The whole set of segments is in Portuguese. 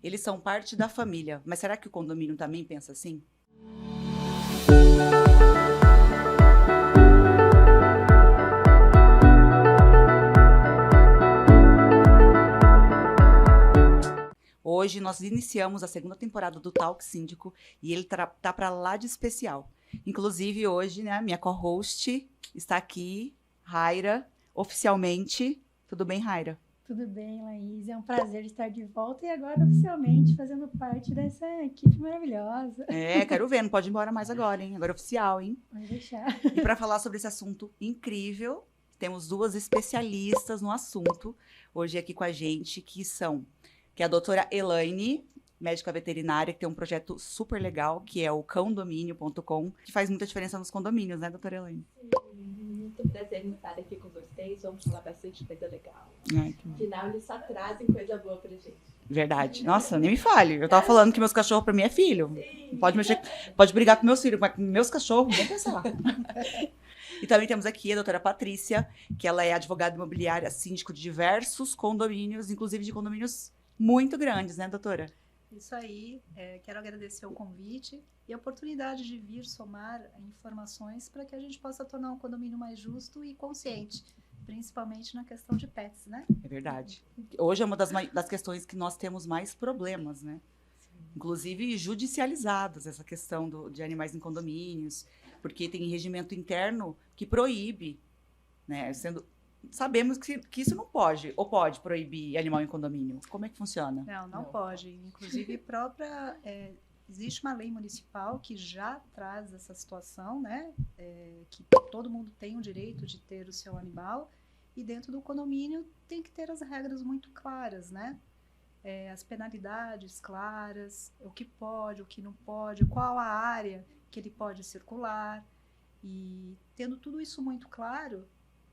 Eles são parte da família. Mas será que o condomínio também pensa assim? Hoje nós iniciamos a segunda temporada do Talk Síndico e ele tá para lá de especial. Inclusive hoje, né, minha co-host está aqui, Raira, oficialmente. Tudo bem, Raira? Tudo bem, Laís. É um prazer estar de volta e agora oficialmente fazendo parte dessa equipe maravilhosa. Quero ver, não pode ir embora mais agora, hein? Agora é oficial, hein? Pode deixar. E para falar sobre esse assunto incrível, temos duas especialistas no assunto hoje aqui com a gente, que é a doutora Elaine, médica veterinária, que tem um projeto super legal, que é o cãodomínio.com, que faz muita diferença nos condomínios, né, doutora Elaine? Muito prazer em estar aqui com vocês. Vamos falar bastante coisa legal. Ai, Afinal, eles só trazem coisa boa pra gente. verdade. Nossa, nem me fale. Eu tava falando que meus cachorros pra mim é filho. Sim. Pode mexer, pode brigar com meus filhos, mas com meus cachorros, vamos pensar. E também temos aqui a doutora Patrícia, que ela é advogada imobiliária, síndico de diversos condomínios, inclusive de condomínios muito grandes, né, doutora? Isso aí. Quero agradecer o convite e a oportunidade de vir somar informações para que a gente possa tornar um condomínio mais justo e consciente, principalmente na questão de pets, né? É verdade. Hoje é uma das questões que nós temos mais problemas, né? Inclusive judicializados, essa questão de animais em condomínios, porque tem regimento interno que proíbe, né? Sabemos que isso não pode, ou pode proibir animal em condomínio. Como é que funciona? Não pode. Inclusive, existe uma lei municipal que já traz essa situação, né? Que todo mundo tem o direito de ter o seu animal e dentro do condomínio tem que ter as regras muito claras, né? As penalidades claras, o que pode, o que não pode, qual a área que ele pode circular. E tendo tudo isso muito claro,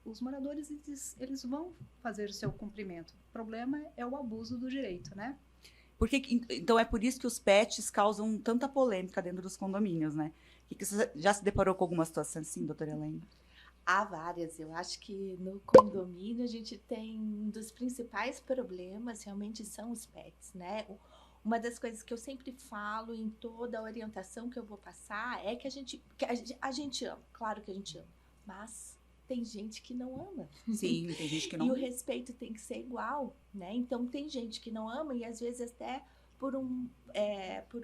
os moradores eles vão fazer o seu cumprimento. O problema é o abuso do direito, né? Então é por isso que os pets causam tanta polêmica dentro dos condomínios, né? Você já se deparou com alguma situação assim, doutora Elaine? Há várias. Eu acho que no condomínio a gente tem um dos principais problemas realmente são os pets, né? Uma das coisas que eu sempre falo em toda a orientação que eu vou passar é que a gente ama, claro que a gente ama, mas tem gente que não ama. Sim, tem gente que não. E o respeito tem que ser igual, né? Então tem gente que não ama e às vezes até por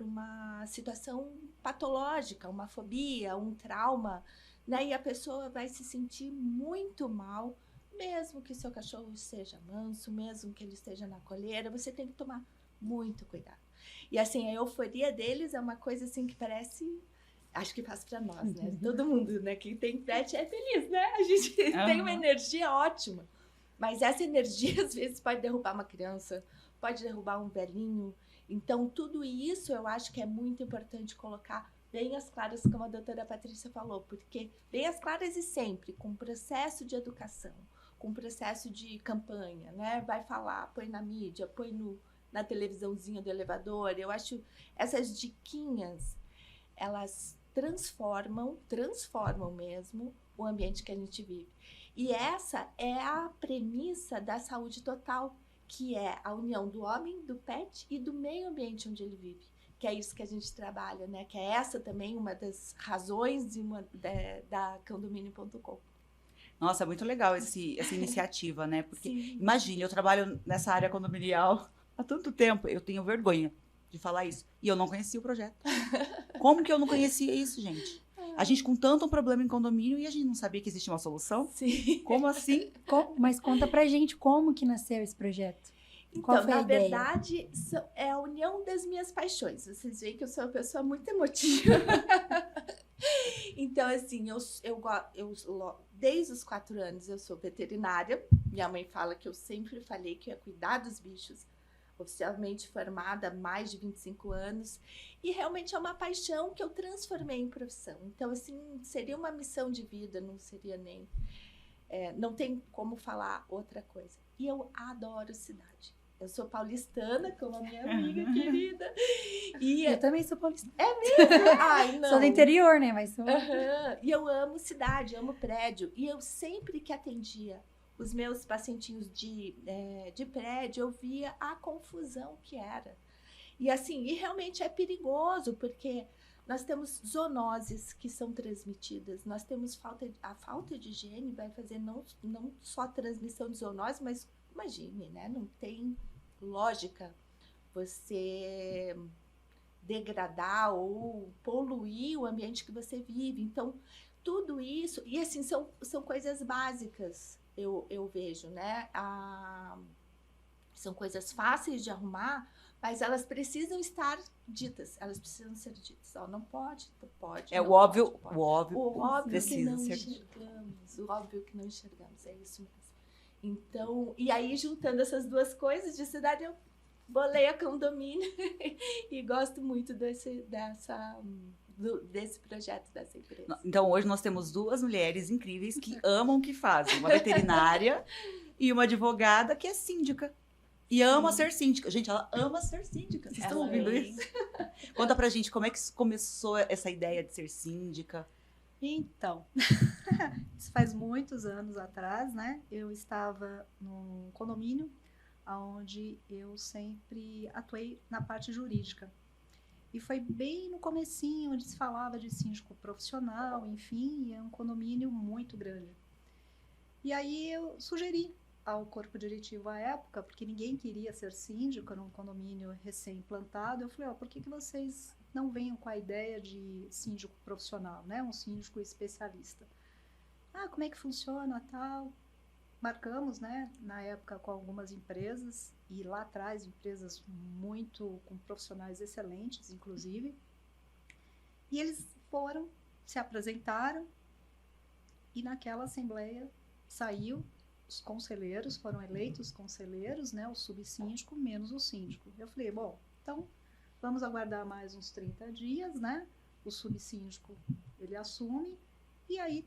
uma situação patológica, uma fobia, um trauma, né? E a pessoa vai se sentir muito mal, mesmo que seu cachorro seja manso, mesmo que ele esteja na coleira, você tem que tomar muito cuidado. E assim, a euforia deles é uma coisa assim que parece, acho que faz pra nós, né? Todo mundo, né, que tem pet é feliz, né? A gente tem uma energia ótima. Mas essa energia às vezes pode derrubar uma criança, pode derrubar um velhinho. Então, tudo isso eu acho que é muito importante colocar bem às claras, como a doutora Patrícia falou, porque bem às claras e sempre, com processo de educação, com processo de campanha, né? Vai falar, põe na mídia, põe na televisãozinha do elevador. Eu acho essas diquinhas, elas transformam mesmo o ambiente que a gente vive. E essa é a premissa da saúde total, que é a união do homem, do pet e do meio ambiente onde ele vive. Que é isso que a gente trabalha, né? Que é essa também uma das razões da cãodomínio.com. Nossa, é muito legal essa iniciativa, né? Porque, Sim. imagine, eu trabalho nessa área condominial há tanto tempo, eu tenho vergonha de falar isso. E eu não conhecia o projeto. Como que eu não conhecia isso, gente? A gente com tanto problema em condomínio e a gente não sabia que existia uma solução? Sim. Como assim? Mas conta pra gente como que nasceu esse projeto. Qual Então, foi a na ideia? verdade, é a união das minhas paixões. Vocês veem que eu sou uma pessoa muito emotiva. Então, assim, desde os 4 anos eu sou veterinária. Minha mãe fala que eu sempre falei que eu ia cuidar dos bichos. Oficialmente formada há mais de 25 anos. E realmente é uma paixão que eu transformei em profissão. Então, assim, seria uma missão de vida, não seria nem... não tem como falar outra coisa. E eu adoro cidade. Eu sou paulistana, como a minha amiga querida. E Eu também sou paulistana. é mesmo? Ai, não. Sou do interior, né? Mas sou... E eu amo cidade, amo prédio. E eu sempre que atendia os meus pacientinhos de prédio, eu via a confusão que era. E assim, e realmente é perigoso, porque nós temos zoonoses que são transmitidas, nós temos a falta de higiene vai fazer não só transmissão de zoonose, mas imagine, né? Não tem lógica você degradar ou poluir o ambiente que você vive. Então, tudo isso, e assim, são coisas básicas, eu vejo, né? São coisas fáceis de arrumar, mas elas precisam estar ditas, elas precisam ser ditas. Ó, não pode. É não o óbvio, pode. o óbvio, O óbvio que precisa não ser. enxergamos, o óbvio que não enxergamos, é isso mesmo. Então, e aí juntando essas duas coisas de cidade, eu bolei a condomínio e gosto muito desse projeto, dessa empresa. Então, hoje nós temos duas mulheres incríveis que amam o que fazem. Uma veterinária e uma advogada que é síndica. E ama ser síndica. Gente, ela ama ser síndica. Vocês estão ouvindo isso? Conta pra gente como é que começou essa ideia de ser síndica. Então, isso faz muitos anos atrás, né? Eu estava num condomínio onde eu sempre atuei na parte jurídica. E foi bem no comecinho, onde se falava de síndico profissional, enfim, e é um condomínio muito grande. E aí eu sugeri ao corpo diretivo à época, porque ninguém queria ser síndico, era um condomínio recém-implantado, eu falei, por que vocês não venham com a ideia de síndico profissional, né? Um síndico especialista. Como é que funciona, tal? Marcamos, né, na época com algumas empresas, e lá atrás empresas com profissionais excelentes, inclusive, e eles se apresentaram, e naquela assembleia saiu, os conselheiros, foram eleitos conselheiros, né, o subsíndico menos o síndico. Eu falei, então vamos aguardar mais uns 30 dias, né, o subsíndico, ele assume, e aí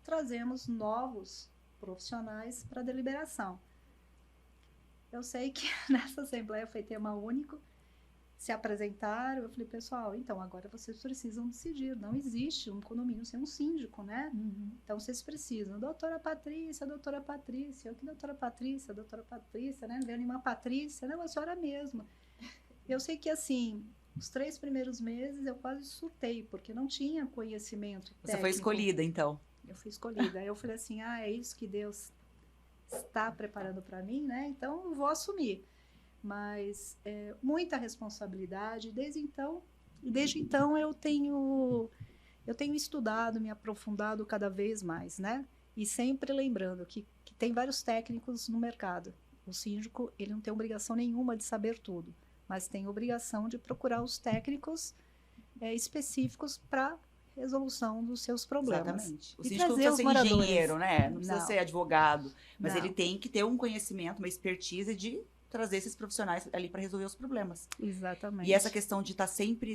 trazemos novos profissionais para deliberação. Eu sei que nessa assembleia foi tema único, se apresentaram, eu falei, pessoal, então agora vocês precisam decidir, não existe um condomínio sem um síndico, né? Então vocês precisam, doutora Patrícia, eu que doutora Patrícia, né? Não veio nenhuma Patrícia, não, a senhora mesma. Eu sei que assim, os 3 primeiros meses eu quase surtei, porque não tinha conhecimento técnico. Você foi escolhida, então. Eu fui escolhida. Aí eu falei assim, é isso que Deus está preparando para mim, né? Então eu vou assumir. Mas muita responsabilidade. Desde então eu tenho estudado, me aprofundado cada vez mais, né? E sempre lembrando que tem vários técnicos no mercado. O síndico, ele não tem obrigação nenhuma de saber tudo, mas tem obrigação de procurar os técnicos específicos para resolução dos seus problemas. Exatamente. O e síndico não precisa ser engenheiro, né? Não precisa ser advogado, mas ele tem que ter um conhecimento, uma expertise de trazer esses profissionais ali para resolver os problemas. Exatamente. E essa questão de estar sempre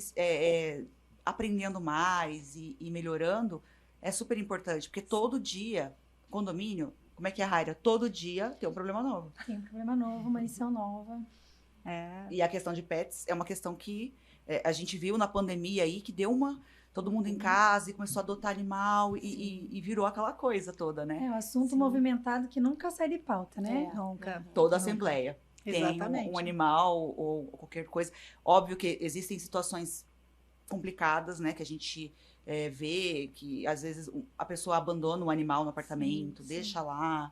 aprendendo mais e melhorando é super importante, porque todo dia, condomínio, como é que é, Raira? Todo dia tem um problema novo. Tem um problema novo, uma lição nova. E a questão de pets é uma questão que a gente viu na pandemia aí, que deu todo mundo em casa e começou a adotar animal e virou aquela coisa toda, né? É um assunto movimentado que nunca sai de pauta, né? Nunca. Toda assembleia Exatamente. tem um animal ou qualquer coisa. Óbvio que existem situações complicadas, né? Que a gente vê que, às vezes, a pessoa abandona o animal no apartamento, deixa lá,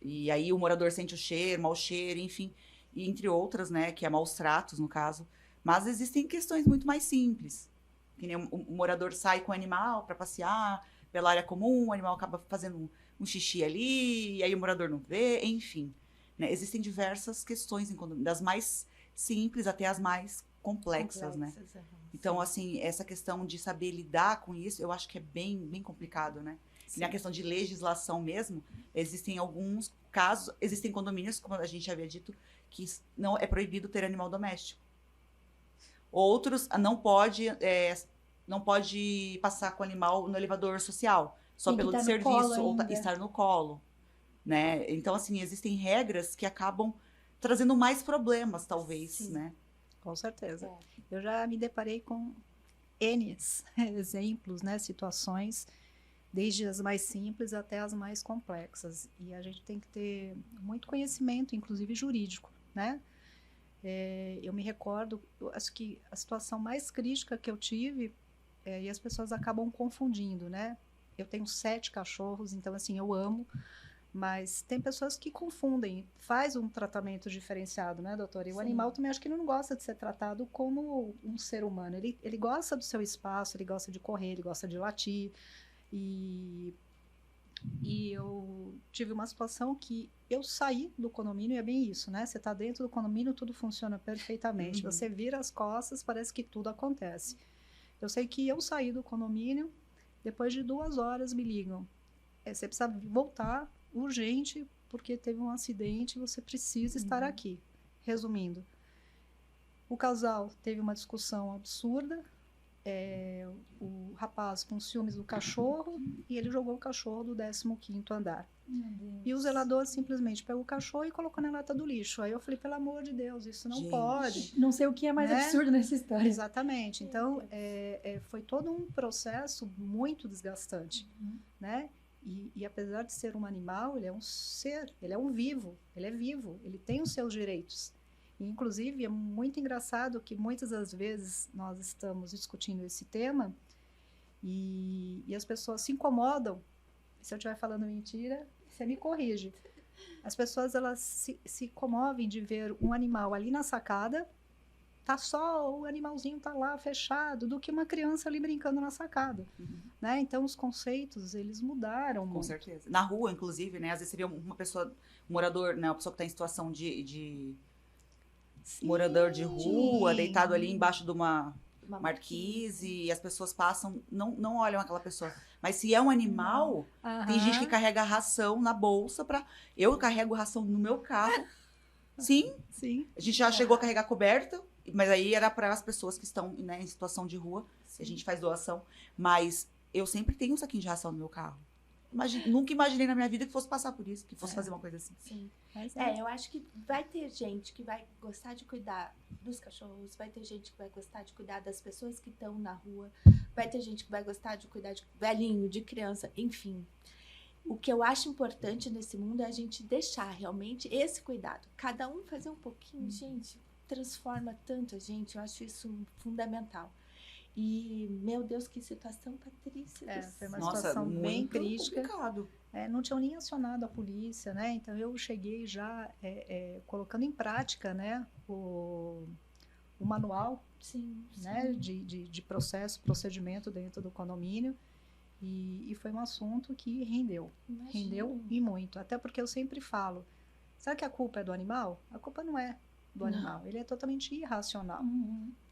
e aí o morador sente o cheiro, mau cheiro, enfim, e entre outras, né? Que é maus tratos, no caso. Mas existem questões muito mais simples. Que nem o morador sai com o animal para passear pela área comum, o animal acaba fazendo um xixi ali, e aí o morador não vê, enfim. Né? Existem diversas questões em condomínio, das mais simples até as mais complexas, né? Então, assim, essa questão de saber lidar com isso, eu acho que é bem, bem complicado, né? E na questão de legislação mesmo, existem alguns casos, existem condomínios, como a gente já havia dito, que não é proibido ter animal doméstico. Outros não pode passar com o animal no elevador social, só pelo serviço, ou estar no colo. Né? Então, assim, existem regras que acabam trazendo mais problemas, talvez, né? Com certeza. Eu já me deparei com N exemplos, né? Situações, desde as mais simples até as mais complexas. E a gente tem que ter muito conhecimento, inclusive jurídico, né? eu me recordo, eu acho que a situação mais crítica que eu tive, e as pessoas acabam confundindo, né? Eu tenho 7 cachorros, então assim, eu amo, mas tem pessoas que confundem, faz um tratamento diferenciado, né, doutora? E o Sim. animal também acho que não gosta de ser tratado como um ser humano. Ele gosta do seu espaço, ele gosta de correr, ele gosta de latir. E eu tive uma situação que eu saí do condomínio, e é bem isso, né? Você está dentro do condomínio, tudo funciona perfeitamente. Uhum. Você vira as costas, parece que tudo acontece. Eu sei que eu saí do condomínio, depois de 2 horas me ligam. Você precisa voltar urgente, porque teve um acidente, você precisa estar aqui. Resumindo, o casal teve uma discussão absurda, o rapaz com ciúmes do cachorro, e ele jogou o cachorro do 15º andar. Meu Deus. E o zelador simplesmente pegou o cachorro e colocou na lata do lixo. Aí eu falei, pelo amor de Deus, isso não Gente. pode. Não sei o que é mais Né? absurdo nessa história. Exatamente. Então, foi todo um processo muito desgastante, né? E apesar de ser um animal, ele é um ser, ele é um vivo, ele é vivo, ele tem os seus direitos. E, inclusive, é muito engraçado que muitas das vezes nós estamos discutindo esse tema e as pessoas se incomodam. Se eu estiver falando mentira, você me corrige. As pessoas, elas se comovem de ver um animal ali na sacada, tá só, o animalzinho tá lá fechado, do que uma criança ali brincando na sacada, né? Então, os conceitos, eles mudaram Com muito. certeza. Na rua, inclusive, né? Às vezes você vê uma pessoa, um morador, né? Uma pessoa que está em situação de morador de rua, Sim. deitado ali embaixo de uma Uma marquise, e as pessoas passam, não olham aquela pessoa. Mas se é um animal, tem gente que Aham. carrega ração na bolsa pra... Eu carrego ração no meu carro. Sim, Sim. a gente já chegou a carregar coberta, mas aí era para as pessoas que estão, né, em situação de rua. A gente faz doação. Mas eu sempre tenho um saquinho de ração no meu carro. Nunca imaginei na minha vida que fosse passar por isso, que fosse fazer uma coisa assim. Sim. Mas Eu acho que vai ter gente que vai gostar de cuidar dos cachorros, vai ter gente que vai gostar de cuidar das pessoas que estão na rua, vai ter gente que vai gostar de cuidar de velhinho, de criança, enfim. O que eu acho importante nesse mundo é a gente deixar realmente esse cuidado. Cada um fazer um pouquinho, gente, transforma tanto a gente, eu acho isso fundamental. E, meu Deus, que situação, Patrícia. foi uma Nossa, situação bem muito crítica. complicado. Não tinham nem acionado a polícia, né? Então eu cheguei já colocando em prática, né, o manual, Sim, né, de procedimento dentro do condomínio, e foi um assunto que rendeu e muito. Até porque eu sempre falo, será que a culpa é do animal? A culpa não é do animal, ele é totalmente irracional,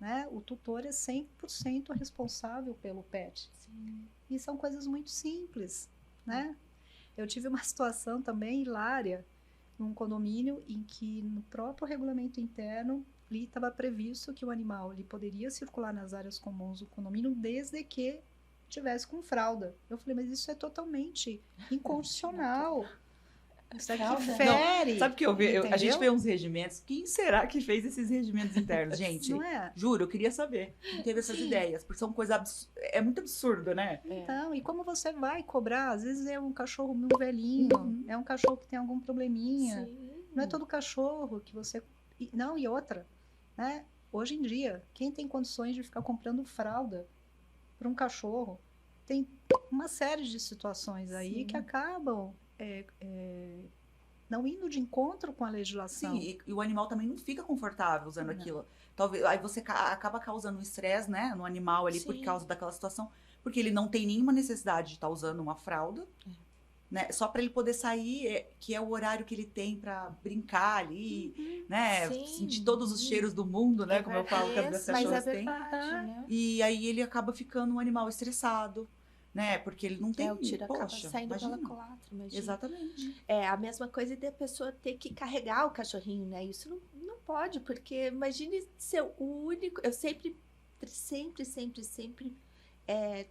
né? O tutor é 100% responsável pelo pet. Sim. E são coisas muito simples, né? Eu tive uma situação também hilária num condomínio em que no próprio regulamento interno ali estava previsto que o animal ele poderia circular nas áreas comuns do condomínio desde que tivesse com fralda. Eu falei, mas isso é totalmente inconstitucional. Isso aqui fere. Sabe o que eu vi? A gente entendeu? vê uns regimentos. Quem será que fez esses regimentos internos, gente? Não é? Juro, eu queria saber. Não teve essas ideias, porque são coisas é muito absurdo, né? Então, e como você vai cobrar? Às vezes é um cachorro muito velhinho, é um cachorro que tem algum probleminha. Sim. Não é todo cachorro que você... Não, e outra, né? Hoje em dia, quem tem condições de ficar comprando fralda para um cachorro, tem uma série de situações aí Sim. que acabam não indo de encontro com a legislação. Sim, e o animal também não fica confortável usando Não. aquilo. Talvez, aí você acaba causando um estresse, né, no animal ali por Sim. causa daquela situação, porque ele não tem nenhuma necessidade de estar usando uma fralda, né, só para ele poder sair, que é o horário que ele tem para brincar ali, né, Sim. sentir todos os cheiros do mundo, né, como eu falo que as minhas Mas é cachorras têm. verdade, né? E aí ele acaba ficando um animal estressado, né, porque ele não tem, O tiro acaba poxa, saindo imagina. pela culatra, imagina. Exatamente. É a mesma coisa de a pessoa ter que carregar o cachorrinho, né? Isso não pode, porque imagine ser o único. Eu sempre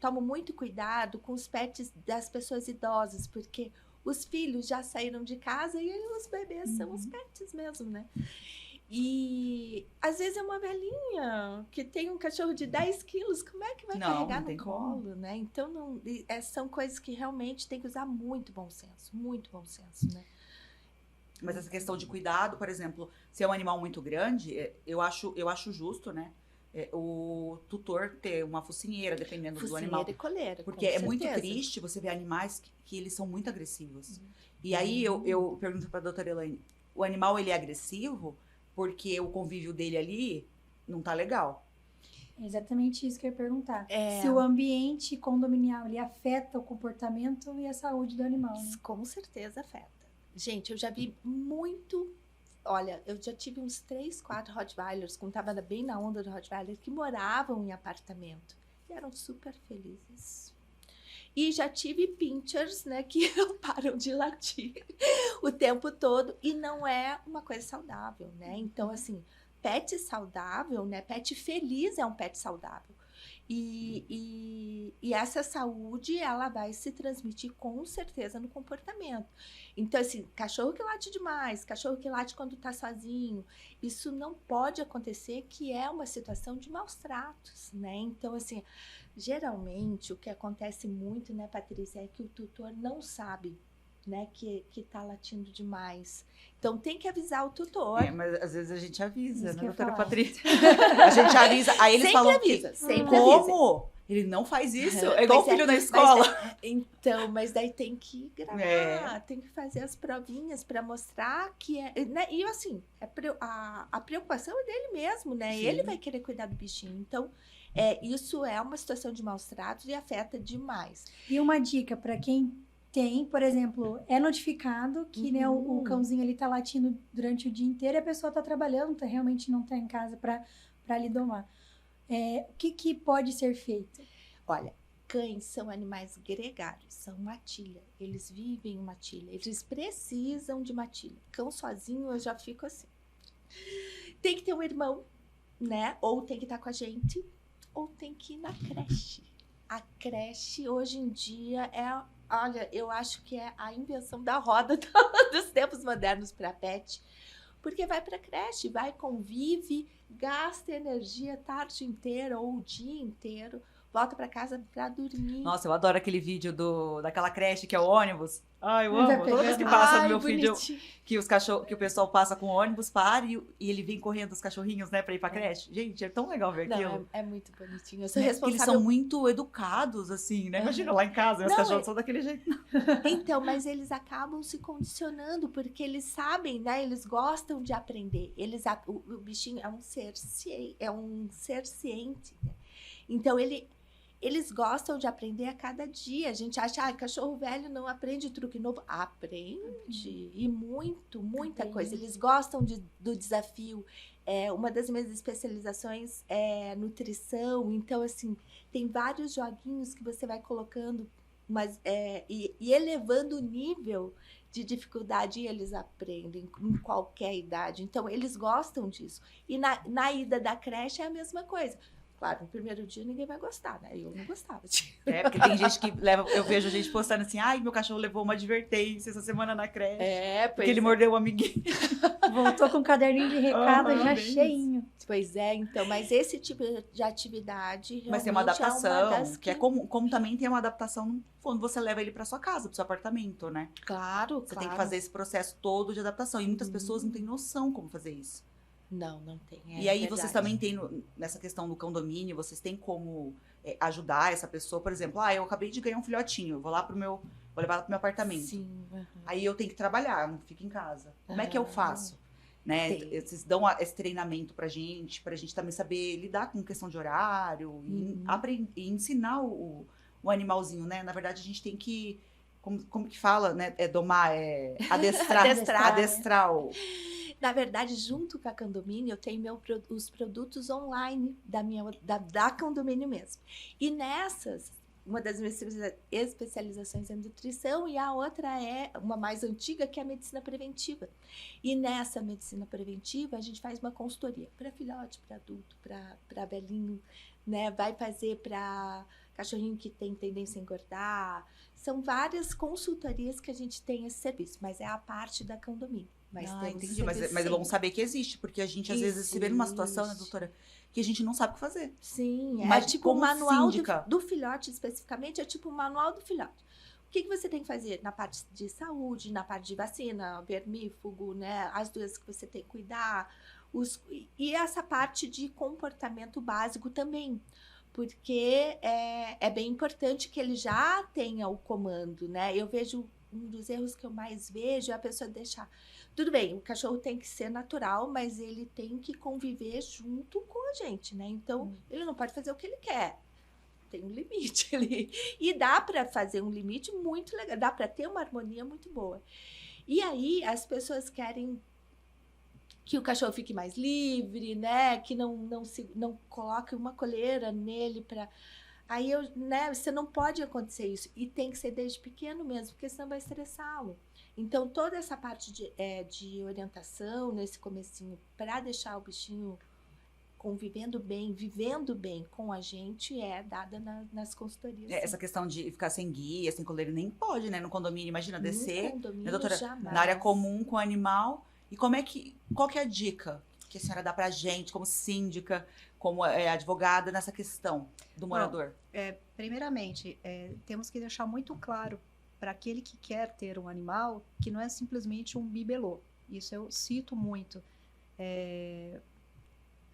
tomo muito cuidado com os pets das pessoas idosas, porque os filhos já saíram de casa e os bebês são os pets mesmo, né? E às vezes é uma velhinha que tem um cachorro de 10 quilos, como é que vai Não, carregar não no tem como. colo, né? Então, são coisas que realmente tem que usar muito bom senso, né? Mas essa questão de cuidado, por exemplo, se é um animal muito grande, eu acho justo, né? O tutor ter uma focinheira, dependendo do animal. Focinheira e coleira, Porque com é muito certeza. triste você ver animais que eles são muito agressivos. E aí eu pergunto para a doutora Elaine, o animal ele é agressivo porque o convívio dele ali não tá legal. É exatamente isso que eu ia perguntar. É. Se o ambiente condominial ele afeta o comportamento e a saúde do animal, né? Com certeza afeta. Gente, eu já vi muito. Olha, eu já tive uns 3, 4 Rottweilers, quando estava bem na onda do Rottweiler, que moravam em apartamento. E eram super felizes. E já tive pinchers, né, que não param de latir o tempo todo. E não é uma coisa saudável, né? Então, assim, pet saudável, né? Pet feliz é um pet saudável. E essa saúde, ela vai se transmitir com certeza no comportamento. Então, assim, cachorro que late demais, cachorro que late quando tá sozinho, isso não pode acontecer, que é uma situação de maus tratos, né? Então, assim, geralmente o que acontece muito, né, Patrícia, é que o tutor não sabe, né, que tá latindo demais. Então, tem que avisar o tutor. Mas às vezes a gente avisa, Isso né, que eu ia doutora falar. Patrícia? A gente avisa, aí eles Sempre falam avisa, que, sempre avisa. como? Ele não faz isso? É igual o filho na escola. Então, mas daí tem que gravar, É. tem que fazer as provinhas para mostrar que é, né? E assim, a preocupação é dele mesmo, né? Sim. Ele vai querer cuidar do bichinho. Então, isso é uma situação de maus tratos e afeta demais. E uma dica para quem tem, por exemplo, é notificado que né, o cãozinho ele tá latindo durante o dia inteiro e a pessoa tá trabalhando, realmente não tá em casa para lhe domar. O que pode ser feito? Olha, cães são animais gregários, são matilha. Eles vivem em matilha, eles precisam de matilha. Cão sozinho, eu já fico assim. Tem que ter um irmão, né? Ou tem que estar com a gente, ou tem que ir na creche. A creche, hoje em dia, olha, eu acho que é a invenção da roda dos tempos modernos para pet. Porque vai para creche, vai, convive, gasta energia a tarde inteira ou o dia inteiro, volta para casa para dormir. Nossa, eu adoro aquele vídeo daquela creche que é o ônibus. Ai, eu Vai amo. Toda vez que pegando. passa no meu feed, Bonitinho. que o pessoal passa com o ônibus, para e ele vem correndo os cachorrinhos, né, pra ir pra creche. Gente, é tão legal ver aquilo. Não, é muito bonitinho. Eu sou Né? responsável. Eles são muito educados, assim, né? Imagina lá em casa, os Não, cachorros são daquele jeito. Então, mas eles acabam se condicionando, porque eles sabem, né? Eles gostam de aprender. O bichinho é um ser ciente, né? Então, eles gostam de aprender a cada dia. A gente acha, cachorro velho não aprende truque novo. Aprende. E muita coisa. Eles gostam do desafio. Uma das minhas especializações é nutrição. Então, assim, tem vários joguinhos que você vai colocando, mas e elevando o nível de dificuldade, e eles aprendem em qualquer idade. Então, eles gostam disso. E na ida da creche é a mesma coisa. Claro, no primeiro dia ninguém vai gostar, né? Eu não gostava. Porque tem gente que leva... Eu vejo gente postando assim, ai, meu cachorro levou uma advertência essa semana na creche. Porque ele mordeu o amiguinho. Voltou com um caderninho de recado já bem cheinho. Pois é, então, mas esse tipo de atividade realmente Mas tem uma adaptação, é uma das que é como também tem uma adaptação quando você leva ele pra sua casa, pro seu apartamento, né? Claro, Você tem que fazer esse processo todo de adaptação. E muitas pessoas não têm noção como fazer isso. Não tem. E aí vocês também têm, nessa questão do condomínio, vocês têm como ajudar essa pessoa? Por exemplo, eu acabei de ganhar um filhotinho, vou levar pro meu apartamento. Sim. Aí eu tenho que trabalhar, não fico em casa. Como é que eu faço? Né? Tem. Vocês dão esse treinamento pra gente também saber lidar com questão de horário e ensinar o animalzinho, né? Na verdade, a gente tem que, como que fala, né? Domar, adestrar o... Na verdade, junto com a Condomínio, eu tenho os produtos online da Condomínio mesmo. E nessas, uma das minhas especializações é nutrição e a outra é uma mais antiga, que é a medicina preventiva. E nessa medicina preventiva, a gente faz uma consultoria para filhote, para adulto, para velhinho, né? Vai fazer para cachorrinho que tem tendência a engordar. São várias consultorias que a gente tem esse serviço, mas é a parte da Condomínio. Entendi, mas é bom saber que existe, porque a gente às vezes se vê numa situação, né, doutora, que a gente não sabe o que fazer. Sim, mas tipo o manual síndica. do filhote especificamente, é tipo o manual do filhote. que você tem que fazer na parte de saúde, na parte de vacina, vermífugo, né? As doenças que você tem que cuidar. E essa parte de comportamento básico também. Porque é bem importante que ele já tenha o comando, né? Eu vejo, um dos erros que eu mais vejo é a pessoa deixar... Tudo bem, o cachorro tem que ser natural, mas ele tem que conviver junto com a gente, né? Então, ele não pode fazer o que ele quer. Tem um limite ali. E dá para fazer um limite muito legal, dá para ter uma harmonia muito boa. E aí, as pessoas querem que o cachorro fique mais livre, né? Que não coloque uma coleira nele para... Aí, né? Você não pode acontecer isso. E tem que ser desde pequeno mesmo, porque senão vai estressá-lo. Então, toda essa parte de orientação nesse comecinho para deixar o bichinho convivendo bem, vivendo bem com a gente é dada nas consultorias. Essa questão de ficar sem guia, sem coleira, nem pode, né? No condomínio, imagina descer, condomínio, né, doutora, jamais. na área comum com o animal. E qual que é a dica que a senhora dá pra gente, como síndica, como advogada, nessa questão do morador? Primeiramente, temos que deixar muito claro para aquele que quer ter um animal que não é simplesmente um bibelô. Isso eu cito muito.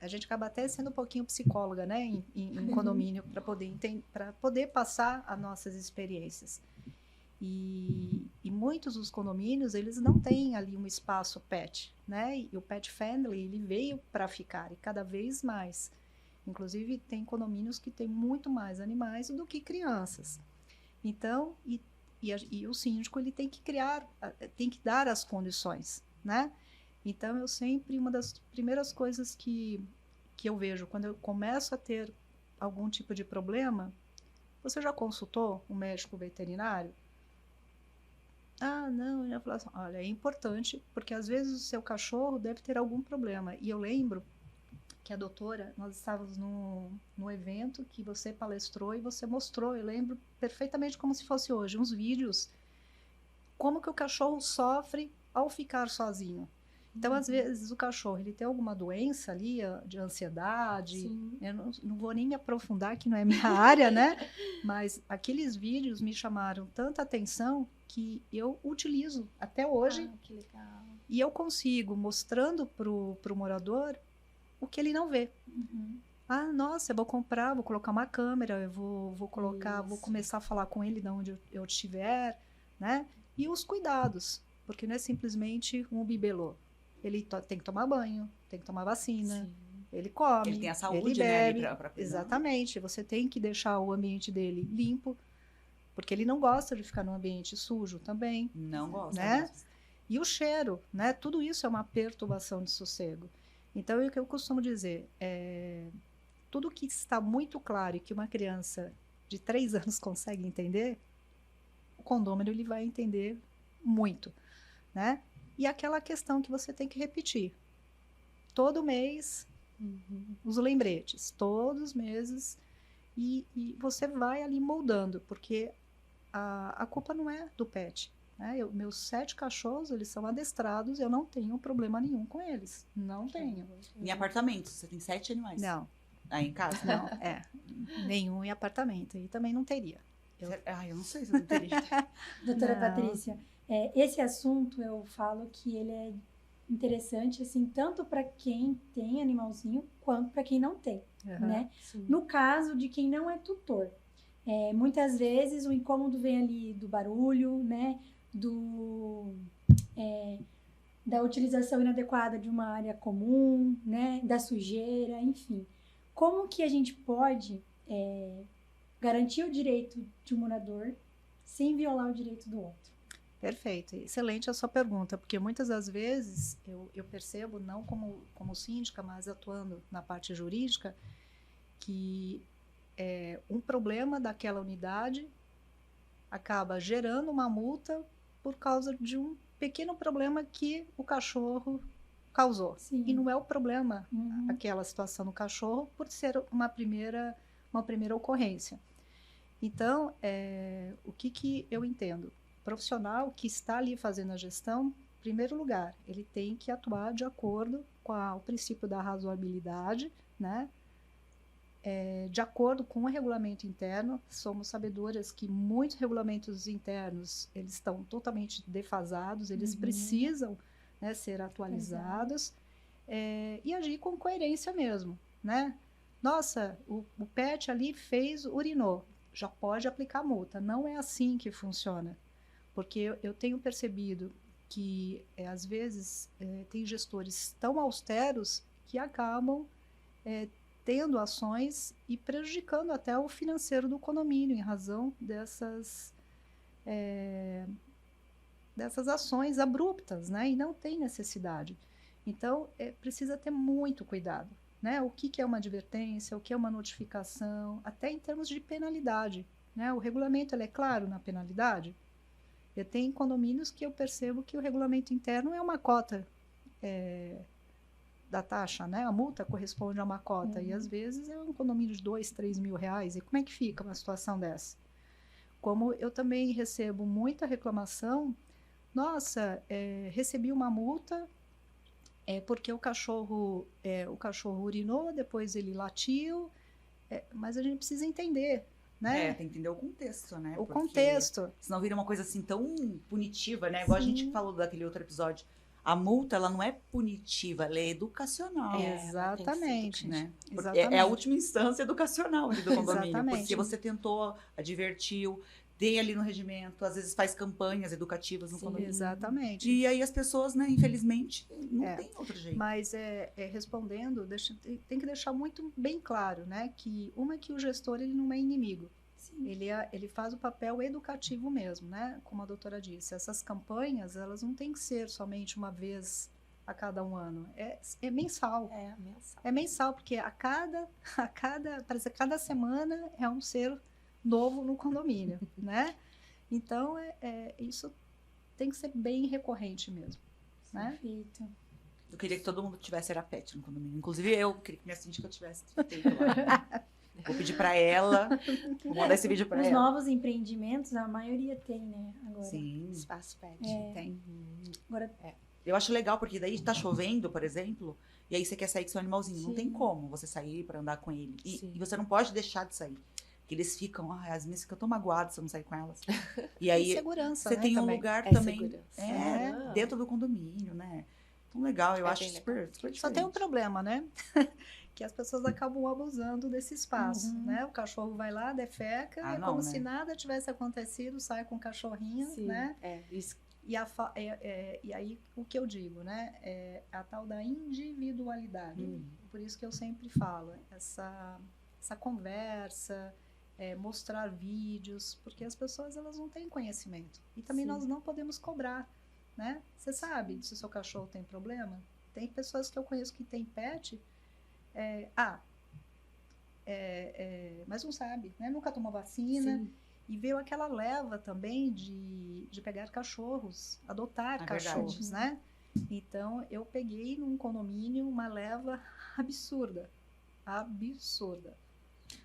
A gente acaba até sendo um pouquinho psicóloga, né, em condomínio, para poder passar as nossas experiências. E muitos dos condomínios, eles não têm ali um espaço pet, né? E o pet friendly, ele veio para ficar, e cada vez mais. Inclusive, tem condomínios que têm muito mais animais do que crianças. Então, e o síndico, ele tem que tem que dar as condições, né? Então, uma das primeiras coisas que eu vejo quando eu começo a ter algum tipo de problema, você já consultou um médico veterinário? Ah, não, eu ia falar assim, olha, é importante, porque às vezes o seu cachorro deve ter algum problema. E eu lembro que a doutora, nós estávamos num evento que você palestrou e você mostrou, eu lembro perfeitamente como se fosse hoje, uns vídeos, como que o cachorro sofre ao ficar sozinho. Então, às vezes, o cachorro ele tem alguma doença ali, de ansiedade. Sim. Eu não vou nem me aprofundar, que não é minha área, né? Mas aqueles vídeos me chamaram tanta atenção que eu utilizo até hoje. Ah, que legal. E eu consigo, mostrando pro morador o que ele não vê. Uhum. Ah, nossa, eu vou comprar, vou colocar uma câmera, eu vou colocar, vou começar a falar com ele de onde eu estiver, né? E os cuidados, porque não é simplesmente um bibelô. Ele tem que tomar banho, tem que tomar vacina, sim. Ele come, ele tem a saúde, ele bebe, né, pra exatamente, você tem que deixar o ambiente dele limpo, porque ele não gosta de ficar num ambiente sujo também. Não gosta, né? Não. E o cheiro, né? Tudo isso é uma perturbação de sossego. Então, o que eu costumo dizer tudo que está muito claro e que uma criança de 3 anos consegue entender, o condômino ele vai entender muito, né? E aquela questão que você tem que repetir. Todo mês, os lembretes. Todos os meses. E você vai ali moldando, porque a culpa não é do pet. Né? Meus 7 cachorros, eles são adestrados, eu não tenho problema nenhum com eles. Não tenho. Em apartamento, você tem 7 animais? Não. Aí em casa? Não, nenhum em apartamento. E também não teria. Eu não sei se eu não teria. Doutora Patrícia, esse assunto eu falo que ele é interessante, assim, tanto para quem tem animalzinho, quanto para quem não tem, né? Sim. No caso de quem não é tutor. Muitas vezes o incômodo vem ali do barulho, né? Da utilização inadequada de uma área comum, né? Da sujeira, enfim. Como que a gente pode garantir o direito de um morador sem violar o direito do outro? Perfeito, excelente a sua pergunta, porque muitas das vezes eu percebo, não como síndica, mas atuando na parte jurídica, que um problema daquela unidade acaba gerando uma multa por causa de um pequeno problema que o cachorro causou. Sim. E não é o problema, aquela situação do cachorro, por ser uma primeira ocorrência. Então, o que eu entendo? O profissional que está ali fazendo a gestão, em primeiro lugar, ele tem que atuar de acordo com o princípio da razoabilidade, né? de acordo com o regulamento interno. Somos sabedoras que muitos regulamentos internos, eles estão totalmente defasados, eles precisam, né, ser atualizados, e agir com coerência mesmo, né? Nossa, o pet ali urinou, já pode aplicar multa. Não é assim que funciona, porque eu tenho percebido que, às vezes, tem gestores tão austeros que acabam tendo ações e prejudicando até o financeiro do condomínio em razão dessas ações abruptas, né? E não tem necessidade. Então, precisa ter muito cuidado, né? O que é uma advertência, o que é uma notificação, até em termos de penalidade, né? O regulamento, ele é claro na penalidade. Eu tenho condomínios que eu percebo que o regulamento interno é uma cota da taxa, né? A multa corresponde a uma cota, e às vezes é um condomínio de 2, 3 mil reais. E como é que fica uma situação dessa? Como eu também recebo muita reclamação, nossa, recebi uma multa porque o cachorro urinou, depois ele latiu, mas a gente precisa entender, né? Tem que entender o contexto, né? O Porque contexto. senão vira uma coisa assim tão punitiva, né? Igual a gente falou daquele outro episódio. A multa, ela não é punitiva, ela é educacional. Exatamente. Né? Exatamente. É a última instância educacional ali do condomínio. Exatamente. Porque você tentou, advertiu, tem ali no regimento, às vezes faz campanhas educativas no condomínio. Exatamente. E aí as pessoas, né, infelizmente, não tem outro jeito. Mas respondendo, tem que deixar muito bem claro, né, que que o gestor, ele não é inimigo. Ele faz o papel educativo mesmo, né? Como a doutora disse, essas campanhas, elas não têm que ser somente uma vez a cada um ano. É mensal. É mensal, porque parece que cada semana é um ser novo no condomínio, né? Então, isso tem que ser bem recorrente mesmo, né? Perfeito. Eu queria que todo mundo tivesse pet no condomínio. Inclusive eu queria que minha síndica tivesse feito lá. Vou pedir pra ela, vou mandar esse vídeo pra Os ela. novos empreendimentos, a maioria tem, né? Agora. Sim, Espaço pet. tem. Agora, Eu acho legal, porque daí tá chovendo, por exemplo, e aí você quer sair com seu animalzinho. Não tem como você sair pra andar com ele. E você não pode deixar de sair. Porque eles ficam, as minhas ficam tão magoadas se eu não sair com elas. E aí segurança, você né, tem um também. lugar É também segurança. dentro do condomínio, né? Tão legal, eu acho bem super diferente. Só tem um problema, né? Que as pessoas acabam abusando desse espaço, né? O cachorro vai lá, defeca, e é como se nada tivesse acontecido, sai com o cachorrinho, né? Isso. E aí, o que eu digo, né? É a tal da individualidade. Por isso que eu sempre falo, essa conversa, mostrar vídeos, porque as pessoas, elas não têm conhecimento. E também nós não podemos cobrar, né? Você sabe se o seu cachorro tem problema? Tem pessoas que eu conheço que têm pet, mas não sabe, né? Nunca tomou vacina. Sim. E veio aquela leva também de pegar cachorros, adotar cachorros, né? Então, eu peguei num condomínio uma leva absurda.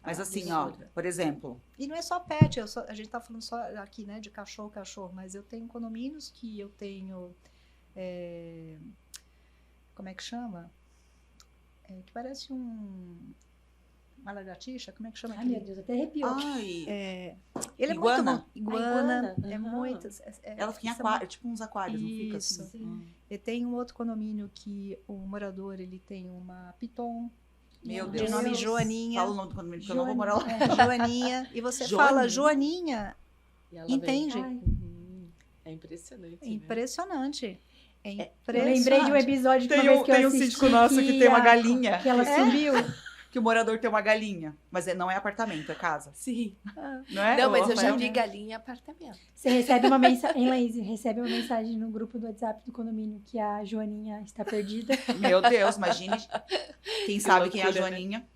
Mas assim, ó, por exemplo... E não é só pet, a gente tá falando só aqui, né, de cachorro, mas eu tenho condomínios que eu tenho... como é que chama? Que parece uma lagartixa, como é que chama? ai meu Deus, até arrepiou. Ai, ele é iguana. muito iguana, Iguana, muito... ela fica em aquário, tipo uns aquários, não fica Isso. assim? E tem um outro condomínio que o morador, ele tem uma piton, Meu de Deus. nome Joaninha. Fala o nome do condomínio, porque eu não vou morar lá. Joaninha. E você fala Joaninha, E ela entende? Ai, É impressionante. É impressionante. É eu impressionante. lembrei de um episódio que uma Tem vez que eu um assisti síndico nosso que tem uma galinha. Que ela subiu. Que o morador tem uma galinha. Mas não é apartamento, é casa. Sim. Não é? Não, mas eu já Rafael? vi galinha em apartamento. Você recebe uma mensagem, Laís, recebe uma mensagem no grupo do WhatsApp do condomínio que a Joaninha está perdida. Meu Deus, imagine. Quem sabe quem é a loucura, né? Joaninha.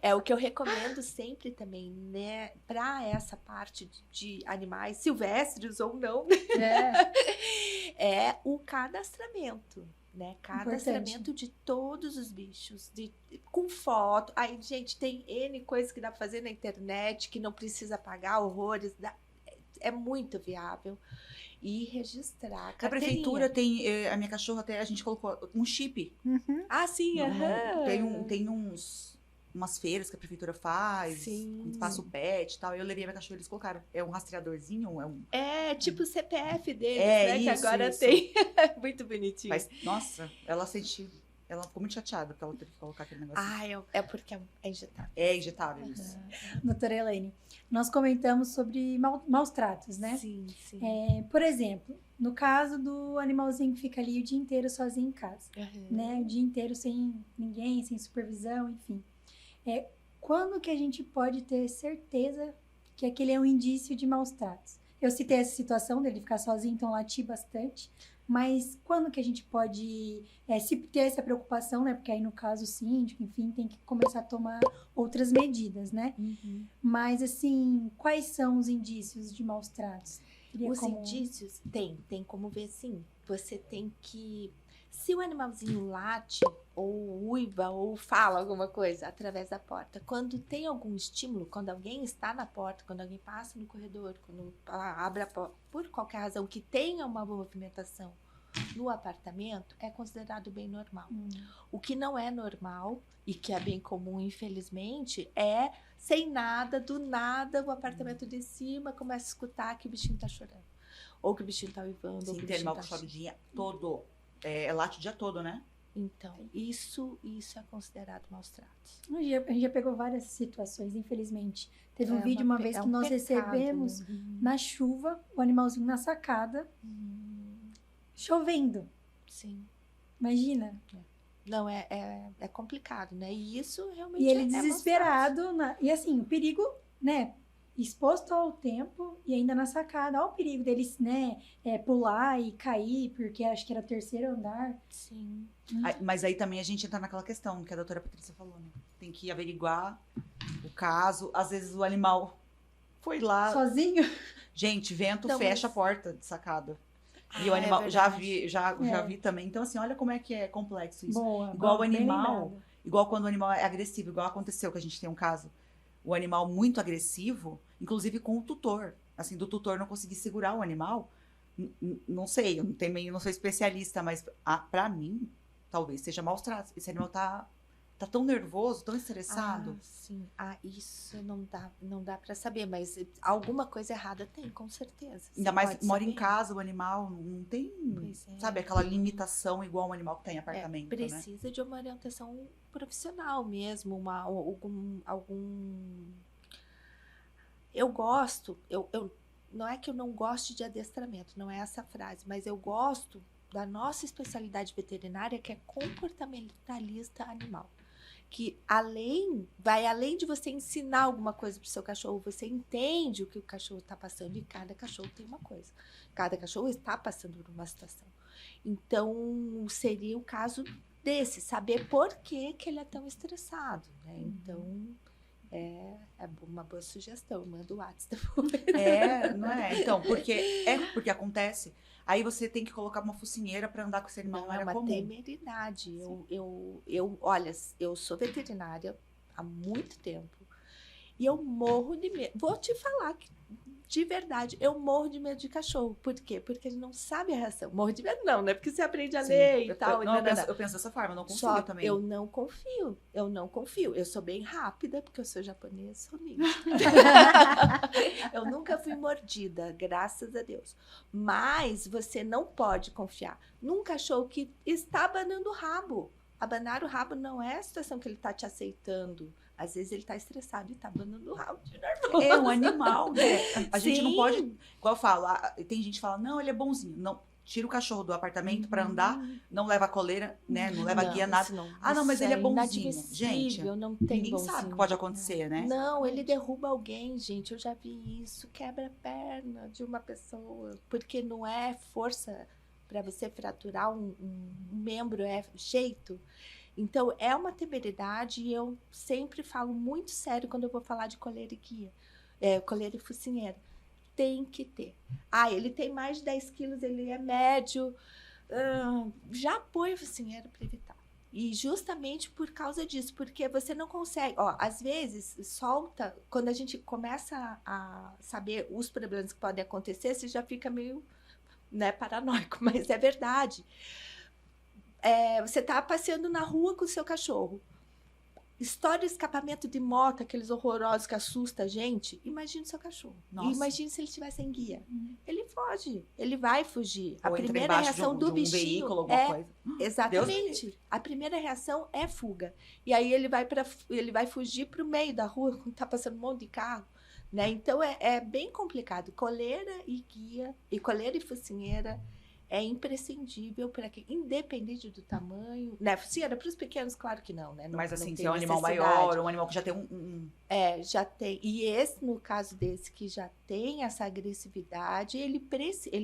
É o que eu recomendo sempre também, né? Para essa parte de animais silvestres ou não, é o cadastramento. Né? Cadastramento de todos os bichos, com foto. Aí, gente, tem N coisas que dá pra fazer na internet, que não precisa pagar horrores. É muito viável. E registrar. A prefeitura tem, a minha cachorra até, a gente colocou um chip. Uhum. Ah, sim, aham. Tem uns umas feiras que a prefeitura faz, Sim. com espaço pet e tal. Eu levei minha cachorra, eles colocaram, é um rastreadorzinho, é um... É, tipo o CPF deles, É, né? Que isso, agora isso. tem. Muito bonitinho. Mas, nossa, ela ficou muito chateada porque ela teve que colocar aquele negócio. É porque é injetável. É injetável isso. Doutora Elaine, nós comentamos sobre maus tratos, né? Sim, sim. Por exemplo, no caso do animalzinho que fica ali o dia inteiro sozinho em casa, né? O dia inteiro sem ninguém, sem supervisão, enfim. Quando que a gente pode ter certeza que aquele é um indício de maus tratos? Eu citei essa situação dele ficar sozinho, então latir bastante. Mas quando que a gente pode se ter essa preocupação, né? Porque aí, no caso, o síndico, enfim, tem que começar a tomar outras medidas, né? Mas, assim, quais são os indícios de maus tratos? Indícios, tem como ver, sim. Você tem que... Se o animalzinho late, ou uiva, ou fala alguma coisa através da porta, quando tem algum estímulo, quando alguém está na porta, quando alguém passa no corredor, quando abre a porta, por qualquer razão que tenha uma movimentação no apartamento, é considerado bem normal. O que não é normal, e que é bem comum, infelizmente, é sem nada, do nada, o apartamento de cima começa a escutar que o bichinho tá chorando. Ou que o bichinho tá uivando, ou Sim, que o tem bichinho animal tá que chora o dia todo. Late o dia todo, né? Então, isso é considerado maus tratos. A gente já pegou várias situações, infelizmente. Teve um vídeo uma vez que nós pecado, recebemos né? na chuva, o animalzinho na sacada, chovendo. Sim. Imagina. Não, é complicado, né? E isso realmente E ele é desesperado. E assim, o perigo, né? Exposto ao tempo e ainda na sacada. Olha o perigo deles, né? Pular e cair, porque acho que era o terceiro andar. Sim. Mas aí também a gente entra naquela questão que a doutora Patrícia falou, né? Tem que averiguar o caso. Às vezes o animal foi lá. Sozinho? Gente, vento Então, fecha a porta de sacada. E o animal, já vi também. Então, assim, olha como é que é complexo isso. Boa. Igual o bem animal, lembrado. igual quando o animal é agressivo, igual aconteceu que a gente tem um caso. O animal muito agressivo, inclusive com o tutor. Assim, do tutor não conseguir segurar o animal. Não sei, eu não sou especialista, mas pra mim, talvez seja maus tratos. Esse animal tá tão nervoso, tão estressado. Sim. Isso não dá para saber, mas alguma coisa errada tem, com certeza. Ainda Você mais pode mora em saber. casa, o animal não tem, Pois é. sabe, aquela limitação igual um animal que tá em apartamento, né? Precisa de uma orientação profissional mesmo, algum... Eu gosto, não é que eu não goste de adestramento, não é essa frase, mas eu gosto da nossa especialidade veterinária, que é comportamentalista animal. Que vai além de você ensinar alguma coisa para o seu cachorro, você entende o que o cachorro está passando, e cada cachorro tem uma coisa. Cada cachorro está passando por uma situação. Então, seria o caso desse, saber por que ele é tão estressado, né? Então, é uma boa sugestão, manda o WhatsApp depois. Não é? Então, porque acontece. Aí você tem que colocar uma focinheira para andar com esse animal, não é era uma comum. temeridade. Olha, eu sou veterinária há muito tempo e eu morro de medo. Vou te falar que, de verdade, eu morro de medo de cachorro. Por quê? Porque ele não sabe a reação. Morro de medo não, né? Porque você aprende a ler e tal. Eu penso dessa forma, eu não confio também. Eu não confio. Eu sou bem rápida, porque eu sou japonesa, sou ninja. Eu nunca fui mordida, graças a Deus. Mas você não pode confiar num cachorro que está abanando o rabo. Abanar o rabo não é a situação que ele está te aceitando. Às vezes ele tá estressado e tá abanando o rabo de nervoso. É um animal, né? A gente não Sim. pode... Igual eu falo, tem gente que fala, não, ele é bonzinho. Não, tira o cachorro do apartamento pra andar, não leva a coleira, né? Não leva guia, nada. Não, mas ele é bonzinho. Gente, não tem ninguém sabe o que pode acontecer, né? Não, ele derruba alguém, gente. Eu já vi isso. Quebra a perna de uma pessoa. Porque não é força para você fraturar um membro, é jeito. Então, é uma temeridade e eu sempre falo muito sério quando eu vou falar de coleira e guia, coleira e focinheira. Tem que ter. Ele tem mais de 10 quilos, ele é médio. Já põe a focinheira para evitar. E justamente por causa disso, porque você não consegue... às vezes, solta... Quando a gente começa a saber os problemas que podem acontecer, você já fica meio, né, paranoico, mas é verdade. Você está passeando na rua com o seu cachorro estoura o escapamento de moto, aqueles horrorosos que assustam a gente, imagine o seu cachorro. Nossa. E imagine se ele estiver sem guia. Ele foge, ele vai fugir. A Ou entra primeira embaixo reação de do um bichinho veículo, alguma é coisa. exatamente. A primeira reação é fuga. E aí ele vai fugir para o meio da rua, quando tá passando um monte de carro. Né? Então é bem complicado. Coleira e guia, e coleira e focinheira é imprescindível para quem, independente do tamanho. Né? Focinheira para os pequenos, claro que não, né? Não, Mas não assim, tem se é um animal necessidade. maior, um animal que já tem Já tem. E esse, no caso desse, que já tem essa agressividade, ele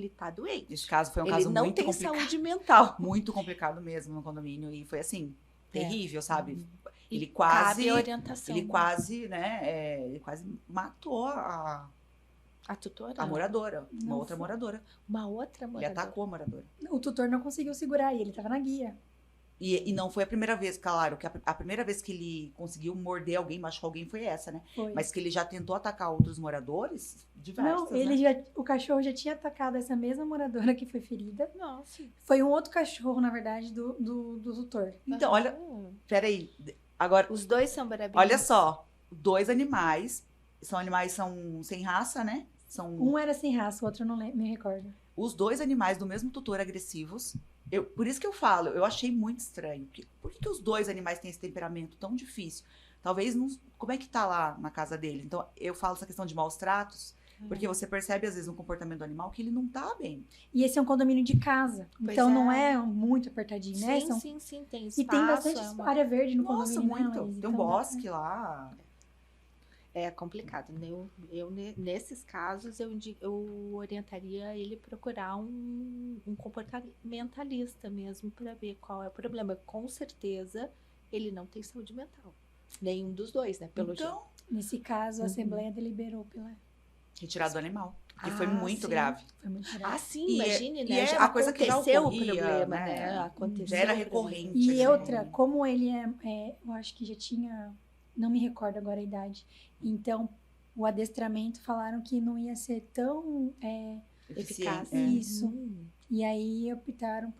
tá doente. Esse caso foi um Ele caso não muito tem complicado. saúde mental. Muito complicado mesmo no condomínio. E foi assim, terrível, sabe? E Ele quase. cabe a orientação. Ele quase, né? Ele quase matou A tutora? a moradora. Uma Nossa. outra moradora. Uma outra Ele moradora. atacou a moradora. O tutor não conseguiu segurar ele tava na guia. E não foi a primeira vez, claro, que a primeira vez que ele conseguiu morder alguém, machucar alguém, foi essa, né? Foi. Mas que ele já tentou atacar outros moradores, diversas, Não, ele né? o cachorro já tinha atacado essa mesma moradora que foi ferida. Nossa. Foi um outro cachorro, na verdade, do tutor. Então, olha, peraí. Agora, Os dois são brabinhos. olha só. 2 animais. São sem raça, né? São Um era sem raça, o outro eu não me recordo. os 2 animais do mesmo tutor agressivos. Por isso que eu falo, eu achei muito estranho. Por que os 2 animais têm esse temperamento tão difícil? Talvez não. Como é que tá lá na casa dele? Então, eu falo essa questão de maus tratos, porque você percebe, às vezes, no comportamento do animal que ele não tá bem. E esse é um condomínio de casa. Pois então é. não é muito apertadinho, né? Sim, tem espaço. E tem bastante área verde no Nossa, condomínio. né, muito. Laís? Tem um Então, bosque lá. É complicado, né? Nesses casos, eu orientaria ele procurar um comportamentalista mesmo para ver qual é o problema. Com certeza, ele não tem saúde mental. Nenhum dos dois, né? Pelo jeito. Então, Nesse caso, a Uhum. Assembleia deliberou pela. retirado do animal. Porque foi Ah, muito sim. grave. Foi muito grave. Ah, sim, E imagine, e né? é Já uma coisa que já aconteceu ocorria, o problema, né? né? Aconteceu Já era o problema. recorrente. E assim. outra, como ele eu acho que já tinha, não me recordo agora a idade. Então, o adestramento falaram que não ia ser tão Eficaz. Eficiente, é. isso. E aí optaram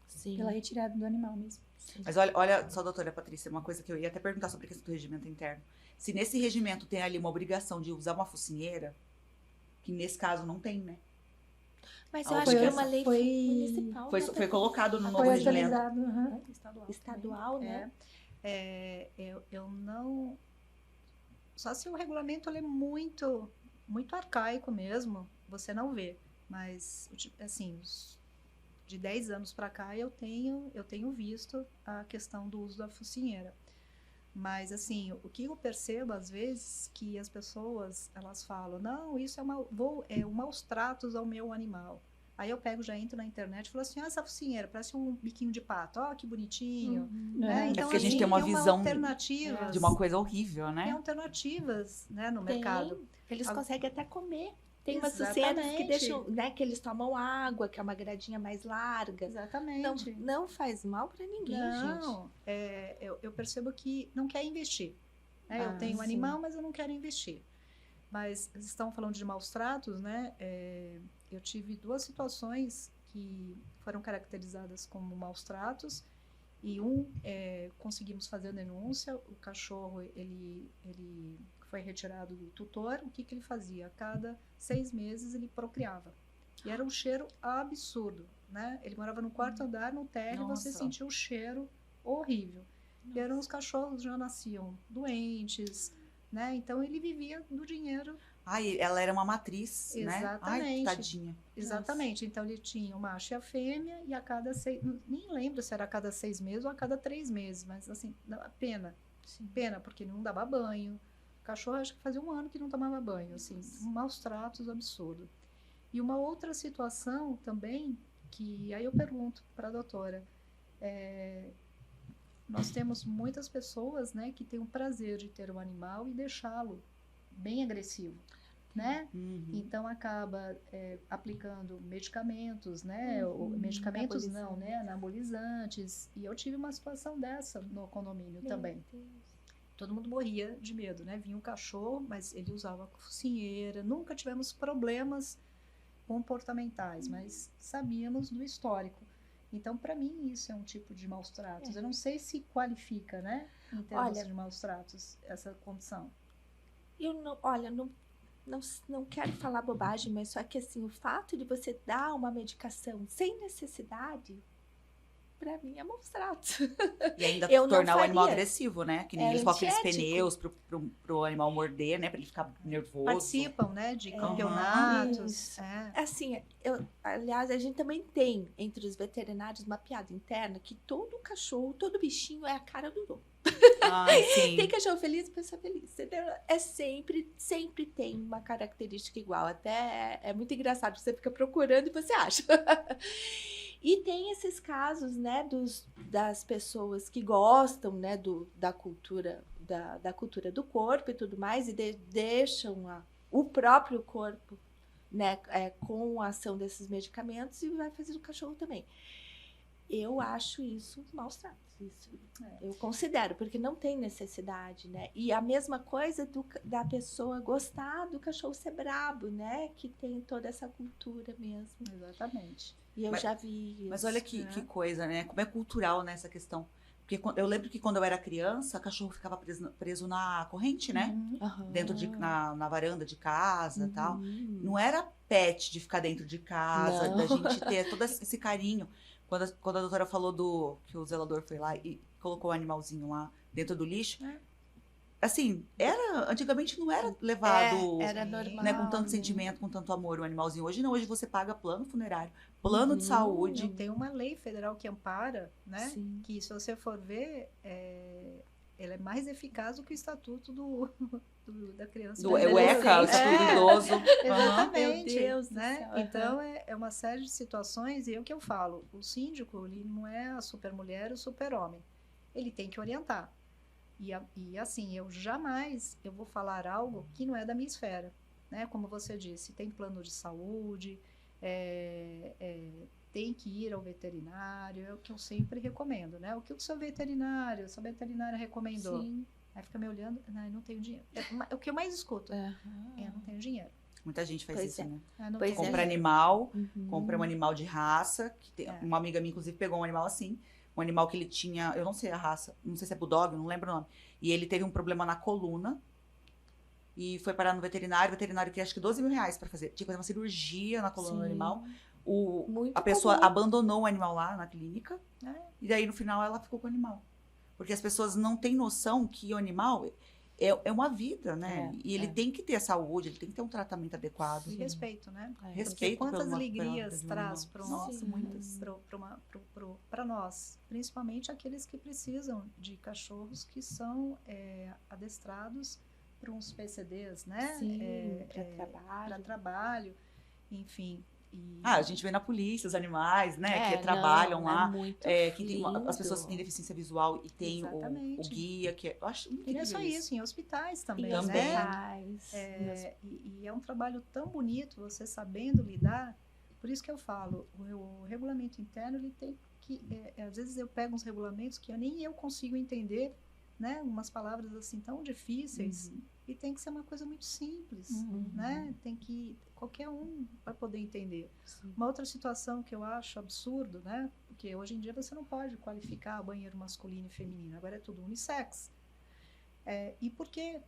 Sim. pela retirada do animal mesmo. Sim. Mas olha só, doutora Patrícia, uma coisa que eu ia até perguntar sobre a questão do regimento interno. Se nesse regimento tem ali uma obrigação de usar uma focinheira, que nesse caso não tem, né? Mas Ah, eu acho foi que é essa- uma lei foi- municipal. Foi, né? foi colocado no novo Foi regimento. atualizado. aham. Estadual, né? Eu não. Só se o regulamento ele é muito, muito arcaico mesmo, você não vê. Mas, assim, de 10 anos para cá eu tenho visto a questão do uso da focinheira. Mas, assim, o que eu percebo às vezes que as pessoas elas falam, não, isso é um maus tratos ao meu animal. Aí eu já entro na internet e falo assim, essa focinheira parece um biquinho de pato, ó, que bonitinho. Né? É. Então, porque a gente assim, tem uma visão alternativas, De uma coisa horrível, tem né? alternativas, né, no Tem. mercado. Eles Al- conseguem até comer. Tem umas Exatamente. sociedades que deixam, né, que eles tomam água, que é uma gradinha mais larga. Exatamente. Não faz mal pra ninguém, gente. Não, eu percebo que não quer investir. Né? Ah, Eu tenho um sim. animal, mas eu não quero investir. Mas vocês estão falando de maus tratos, né? Eu tive 2 situações que foram caracterizadas como maus tratos e conseguimos fazer a denúncia. O cachorro ele foi retirado do tutor. O que ele fazia? A cada 6 meses ele procriava. E era um cheiro absurdo, né? Ele morava no 4º andar, no térreo, e você Nossa. sentia um cheiro horrível. E os cachorros já nasciam doentes, né? Então ele vivia do dinheiro. Ai, ela era uma matriz, né? Ai, Exatamente. tadinha. Exatamente. Então ele tinha o macho e a fêmea, e a cada 6. Nem lembro se era a cada 6 meses ou a cada 3 meses, mas assim, pena. Pena, porque ele não dava banho. O cachorro acho que fazia 1 ano que não tomava banho, assim, maus tratos absurdo. E uma outra situação também, que aí eu pergunto para a doutora, nós temos muitas pessoas, né, que têm o prazer de ter um animal e deixá-lo bem agressivo, né? Uhum. Então acaba aplicando medicamentos, né? Medicamentos não, né? Anabolizantes. E eu tive uma situação dessa no condomínio também. Todo mundo morria de medo, né? Vinha um cachorro, mas ele usava focinheira. Nunca tivemos problemas comportamentais, mas sabíamos do histórico. Então, para mim, isso é um tipo de maus tratos. Eu não sei se qualifica, né? em termos Olha, de maus tratos, essa condição? Eu não, olha, não quero falar bobagem, mas só que assim, o fato de você dar uma medicação sem necessidade, pra mim é maus tratos. E ainda Eu não tornar o animal faria. agressivo, né? Que nem É eles colocam aqueles antiético. pneus pro animal morder, né? Pra ele ficar nervoso. Participam, né, de Isso. campeonatos. É. Assim, aliás, a gente também tem entre os veterinários uma piada interna que todo cachorro, todo bichinho é a cara do dono. Ai, sim. Tem cachorro feliz e pessoa feliz, entendeu? É sempre tem uma característica igual. Até é muito engraçado, você fica procurando e você acha. E tem esses casos, né, das pessoas que gostam, né, da cultura do corpo e tudo mais, e deixam o próprio corpo, né, com a ação desses medicamentos e vai fazer o cachorro também. Eu acho isso maus tratos. Isso eu considero, porque não tem necessidade, né? E a mesma coisa da pessoa gostar do cachorro ser brabo, né? Que tem toda essa cultura mesmo. Exatamente. E eu Mas- já vi isso. Mas olha que coisa, né? Como é cultural nessa questão. Porque eu lembro que quando eu era criança, cachorro ficava preso na corrente, né? Aham. Dentro na varanda de casa e tal. Uhum. Não era pet de ficar dentro de casa, Não. da gente ter todo esse carinho. Quando a doutora falou que o zelador foi lá e colocou o animalzinho lá dentro do lixo, assim, antigamente não era levado Era normal. né, com tanto né? sentimento, com tanto amor o animalzinho. Hoje não, hoje você paga plano funerário, plano de Uhum. saúde. Tem uma lei federal que ampara, né? Sim. Que se você for ver, ela é mais eficaz do que o estatuto da criança. O ECA, o Estatuto do Idoso. Aham. Exatamente. Meu Deus do né? céu, Então, é uma série de situações, e é o que eu falo, o síndico, ele não é a supermulher, o super-homem. Ele tem que orientar. E assim, eu vou falar algo que não é da minha esfera. Né? Como você disse, tem plano de saúde, tem que ir ao veterinário, é o que eu sempre recomendo, né? O que sua veterinária recomendou? Sim. Aí fica me olhando, não tenho dinheiro. É o que eu mais escuto. Aham. Não tenho dinheiro. Muita gente faz Pois isso, é. né? Não Pois tenho Compra dinheiro. animal, Uhum. compra um animal de raça. É. Uma amiga minha, inclusive, pegou um animal assim. Um animal que ele tinha, eu não sei a raça, não sei se é bulldog, não lembro o nome. E ele teve um problema na coluna. E foi parar no veterinário. O veterinário queria acho que R$12.000 pra fazer. Tinha que fazer uma cirurgia na coluna do Sim. animal. Muito A pessoa comum. abandonou o animal lá na clínica. E daí, no final, ela ficou com o animal. Porque as pessoas não têm noção que o animal é uma vida, né? E ele tem que ter saúde, ele tem que ter um tratamento adequado. E respeito, né? Respeito Quantas pela alegrias vida de um traz animal. para Nossa, muitas. nós, principalmente aqueles que precisam de cachorros que são adestrados para uns PCDs, né? Sim, para trabalho. Para trabalho, enfim. A gente vê na polícia os animais, né? Que não, trabalham lá. É muito Que tem as pessoas que têm deficiência visual e tem o Exatamente. guia, que eu acho muito E não é só incrível isso, em hospitais também, Em Também. né? hospitais, E é um trabalho tão bonito, você sabendo lidar. Por isso que eu falo, o regulamento interno, ele tem que... às vezes eu pego uns regulamentos que nem eu consigo entender, né? Umas palavras assim tão difíceis. E tem que ser uma coisa muito simples, né? Tem que... Qualquer um vai poder entender. Sim. Uma outra situação que eu acho absurdo, né? Porque hoje em dia você não pode qualificar banheiro masculino e feminino. Agora é tudo unissex. E por que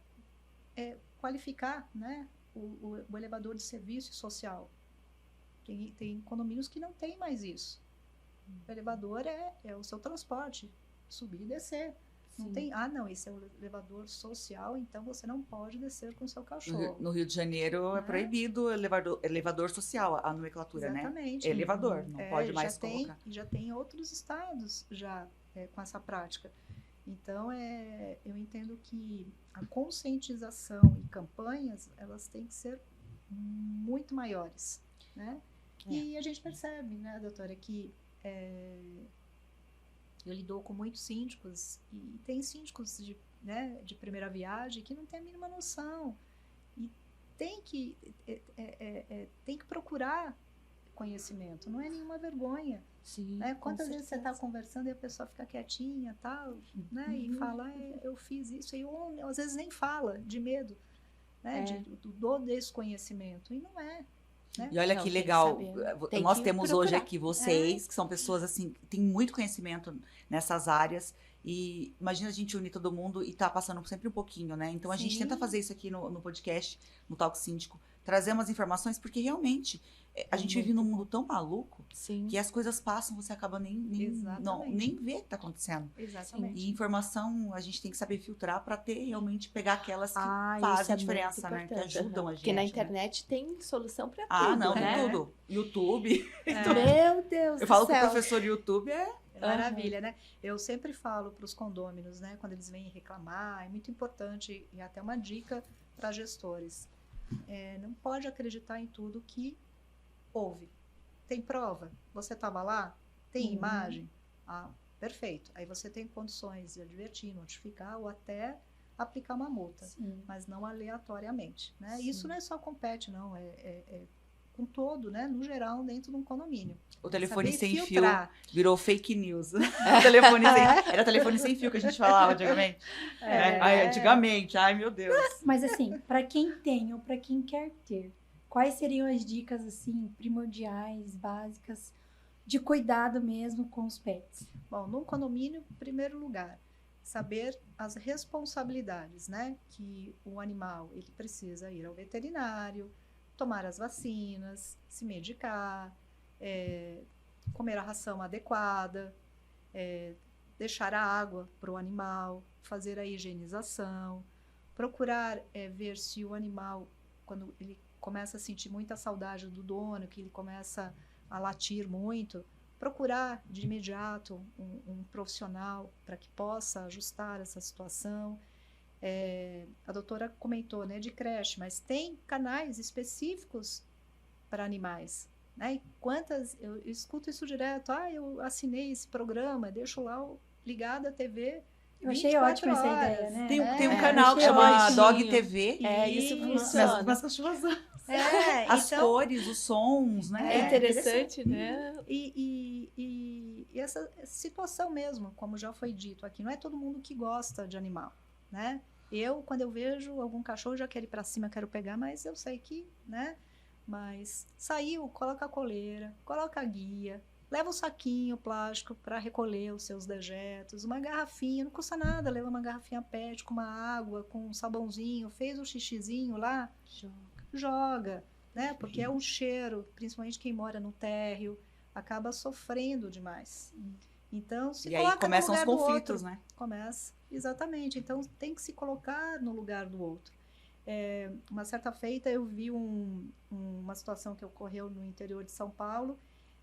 qualificar, né, o elevador de serviço social? Tem condomínios que não tem mais isso. O elevador é o seu transporte, subir e descer. Não Sim. tem, não, esse é o elevador social, então você não pode descer com o seu cachorro. No Rio de Janeiro é Né? proibido o elevador social, a nomenclatura, Exatamente. né? Elevador, não pode mais colocar. E já tem outros estados já com essa prática. Então, eu entendo que a conscientização e campanhas, elas têm que ser muito maiores, né? E a gente percebe, né, doutora, que eu lido com muitos síndicos, e tem síndicos de primeira viagem que não tem a mínima noção. E tem que procurar conhecimento, não é nenhuma vergonha. Sim, Né? com Quantas vezes você está certeza. conversando e a pessoa fica quietinha tal, né? E fala, eu fiz isso, e às vezes nem fala, de medo, né? Do desconhecimento, e não é. Né? E olha Não, que tem que legal, saber. Tem nós que temos procurar. hoje aqui vocês, que são pessoas assim, que têm muito conhecimento nessas áreas, E imagina a gente unir todo mundo e tá passando sempre um pouquinho, né? Então a gente tenta Sim. fazer isso aqui no podcast, no Talk Síndico, trazer umas informações, porque realmente a gente vive num mundo tão maluco Sim. que as coisas passam, você acaba nem vê o que tá acontecendo. Exatamente. E informação a gente tem que saber filtrar para ter realmente pegar aquelas que Isso fazem é a diferença, muito né? Que importante. ajudam a gente. Porque na né? internet tem solução pra tudo, Ah, não, né? tem tudo. YouTube. Meu Deus Eu do falo que o céu. professor YouTube é. Maravilha, né? Eu sempre falo para os condôminos, né? Quando eles vêm reclamar, é muito importante e até uma dica para gestores. Não pode acreditar em tudo que ouve. Tem prova? Você estava lá? Tem imagem? Ah, perfeito. Aí você tem condições de advertir, notificar ou até aplicar uma multa, mas não aleatoriamente, né? Isso não é só com pet, não. É com todo, né? No geral, dentro de um condomínio. O telefone Saber sem filtrar. fio virou fake news. Era telefone sem fio que a gente falava antigamente. Ai, antigamente, ai meu Deus. Mas assim, para quem tem ou para quem quer ter, quais seriam as dicas assim primordiais, básicas de cuidado mesmo com os pets? Bom, num condomínio, em primeiro lugar, saber as responsabilidades, né? Que o animal ele precisa ir ao veterinário, tomar as vacinas, se medicar, comer a ração adequada, deixar a água para o animal, fazer a higienização, procurar ver se o animal, quando ele começa a sentir muita saudade do dono, que ele começa a latir muito, procurar de imediato um profissional para que possa ajustar essa situação. A doutora comentou, né, de creche, mas tem canais específicos para animais, né? E eu escuto isso direto, eu assinei esse programa, deixo lá ligado a TV. Eu achei ótima essa horas. ideia, né? Tem um canal que achei chama ótimo. Dog TV. Isso Isso. funciona. Nas cachorras. As então, cores, os sons, né? É interessante, né? E essa situação mesmo, como já foi dito aqui, não é todo mundo que gosta de animal, né? Quando eu vejo algum cachorro, já quero ir para cima, quero pegar, mas eu sei que, né? Mas saiu, coloca a coleira, coloca a guia, leva um saquinho plástico para recolher os seus dejetos, uma garrafinha, não custa nada, leva uma garrafinha PET com uma água, com um sabãozinho, fez o xixizinho lá, joga, né? Porque é um cheiro, principalmente quem mora no térreo, acaba sofrendo demais. Então, se E aí coloca começam no os lugar do conflitos, outro, né? começa, exatamente. Então, tem que se colocar no lugar do outro. Uma certa feita, eu vi uma situação que ocorreu no interior de São Paulo,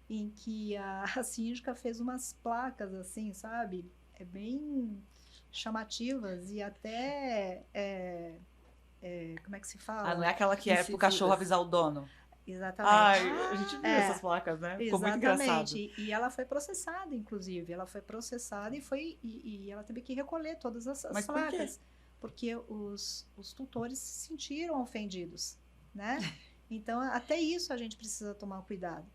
em que a síndica fez umas placas, assim, sabe? Bem chamativas e até... como é que se fala? Ah, não é aquela que é pro cachorro avisar o dono. Exatamente. Ai, a gente viu essas placas, né? Ficou muito engraçado. Exatamente. E ela foi processada, inclusive. Ela foi processada e ela teve que recolher todas essas Mas por quê? placas. Porque os tutores se sentiram ofendidos, né? Então, até isso a gente precisa tomar cuidado.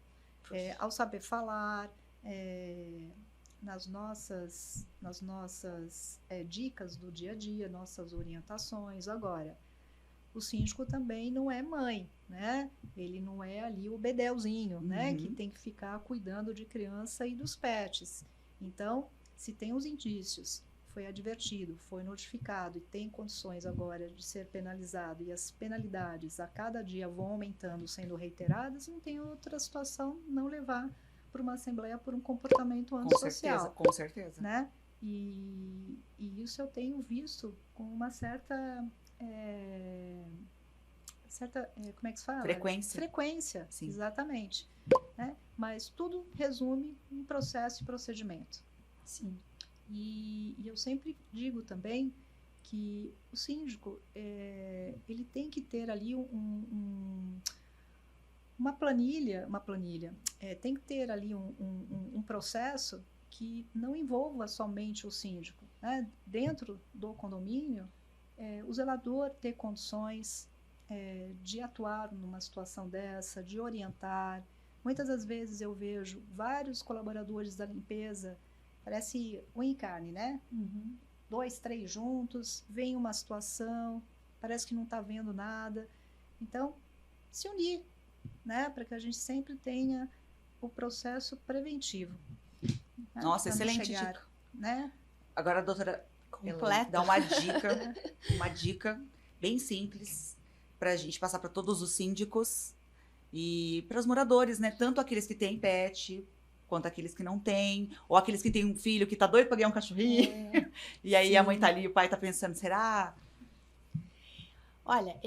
Ao saber falar, nas nossas dicas do dia a dia, nossas orientações. Agora, o síndico também não é mãe, né? Ele não é ali o bedelzinho, né? Que tem que ficar cuidando de criança e dos pets. Então, se tem os indícios, foi advertido, foi notificado e tem condições agora de ser penalizado e as penalidades a cada dia vão aumentando, sendo reiteradas, não tem outra situação não levar para uma assembleia por um comportamento antissocial. Com certeza. Né? E isso eu tenho visto com uma certa como é que se fala? Frequência, sim. Exatamente. Né? Mas tudo resume em processo e procedimento. Sim. E eu sempre digo também que o síndico, ele tem que ter ali uma planilha, tem que ter ali um processo que não envolva somente o síndico. Né? Dentro do condomínio, o zelador ter condições de atuar numa situação dessa, de orientar. Muitas das vezes eu vejo vários colaboradores da limpeza, parece unha e carne, né? 2, 3 juntos, vem uma situação, parece que não está vendo nada. Então, se unir, né? Para que a gente sempre tenha o processo preventivo. Né? Nossa, Pra não excelente chegar, dica. né? Agora a doutora Completa. dá uma dica bem simples para a gente passar para todos os síndicos e para os moradores, né? Tanto aqueles que têm pet, quanto aqueles que não têm, ou aqueles que têm um filho que tá doido para ganhar um cachorrinho. E aí Sim. a mãe tá ali e o pai tá pensando, será? Olha,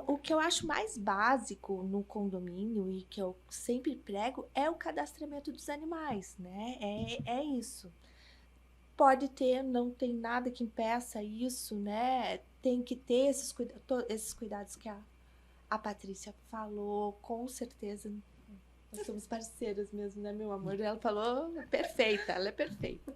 o que eu acho mais básico no condomínio e que eu sempre prego é o cadastramento dos animais, né? É isso. Pode ter, não tem nada que impeça isso, né? Tem que ter esses cuidados que a Patrícia falou, com certeza. Nós somos parceiras mesmo, né, meu amor? Ela falou perfeita, ela é perfeita.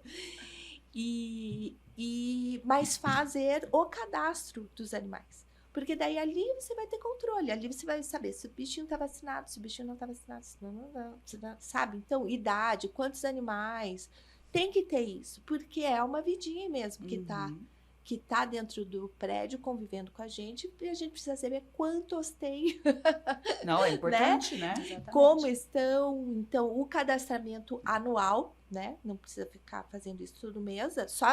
Mas fazer o cadastro dos animais. Porque daí ali você vai ter controle, ali você vai saber se o bichinho está vacinado, se o bichinho não está vacinado, se não, sabe? Então, idade, quantos animais, tem que ter isso, porque é uma vidinha mesmo que tá dentro do prédio convivendo com a gente, e a gente precisa saber quantos tem. Não, é importante, né? Exatamente. Como estão, então, o cadastramento anual, né? Não precisa ficar fazendo isso todo mês. Só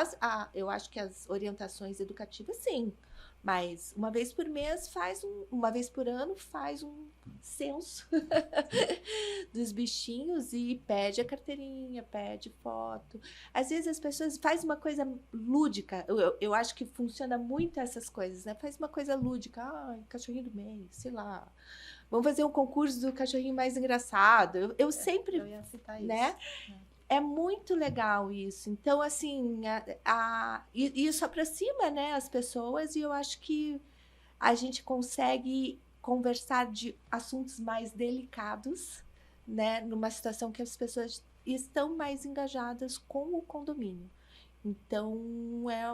eu acho que as orientações educativas, sim. Mas uma vez por mês uma vez por ano faz um censo dos bichinhos e pede a carteirinha, pede foto. Às vezes as pessoas fazem uma coisa lúdica. Eu acho que funciona muito essas coisas, né? Faz uma coisa lúdica. Cachorrinho do mês, sei lá. Vamos fazer um concurso do cachorrinho mais engraçado. Eu sempre, Eu ia citar isso. né? É muito legal isso. Então, assim, isso aproxima, né, as pessoas, e eu acho que a gente consegue conversar de assuntos mais delicados, né, numa situação que as pessoas estão mais engajadas com o condomínio. Então, é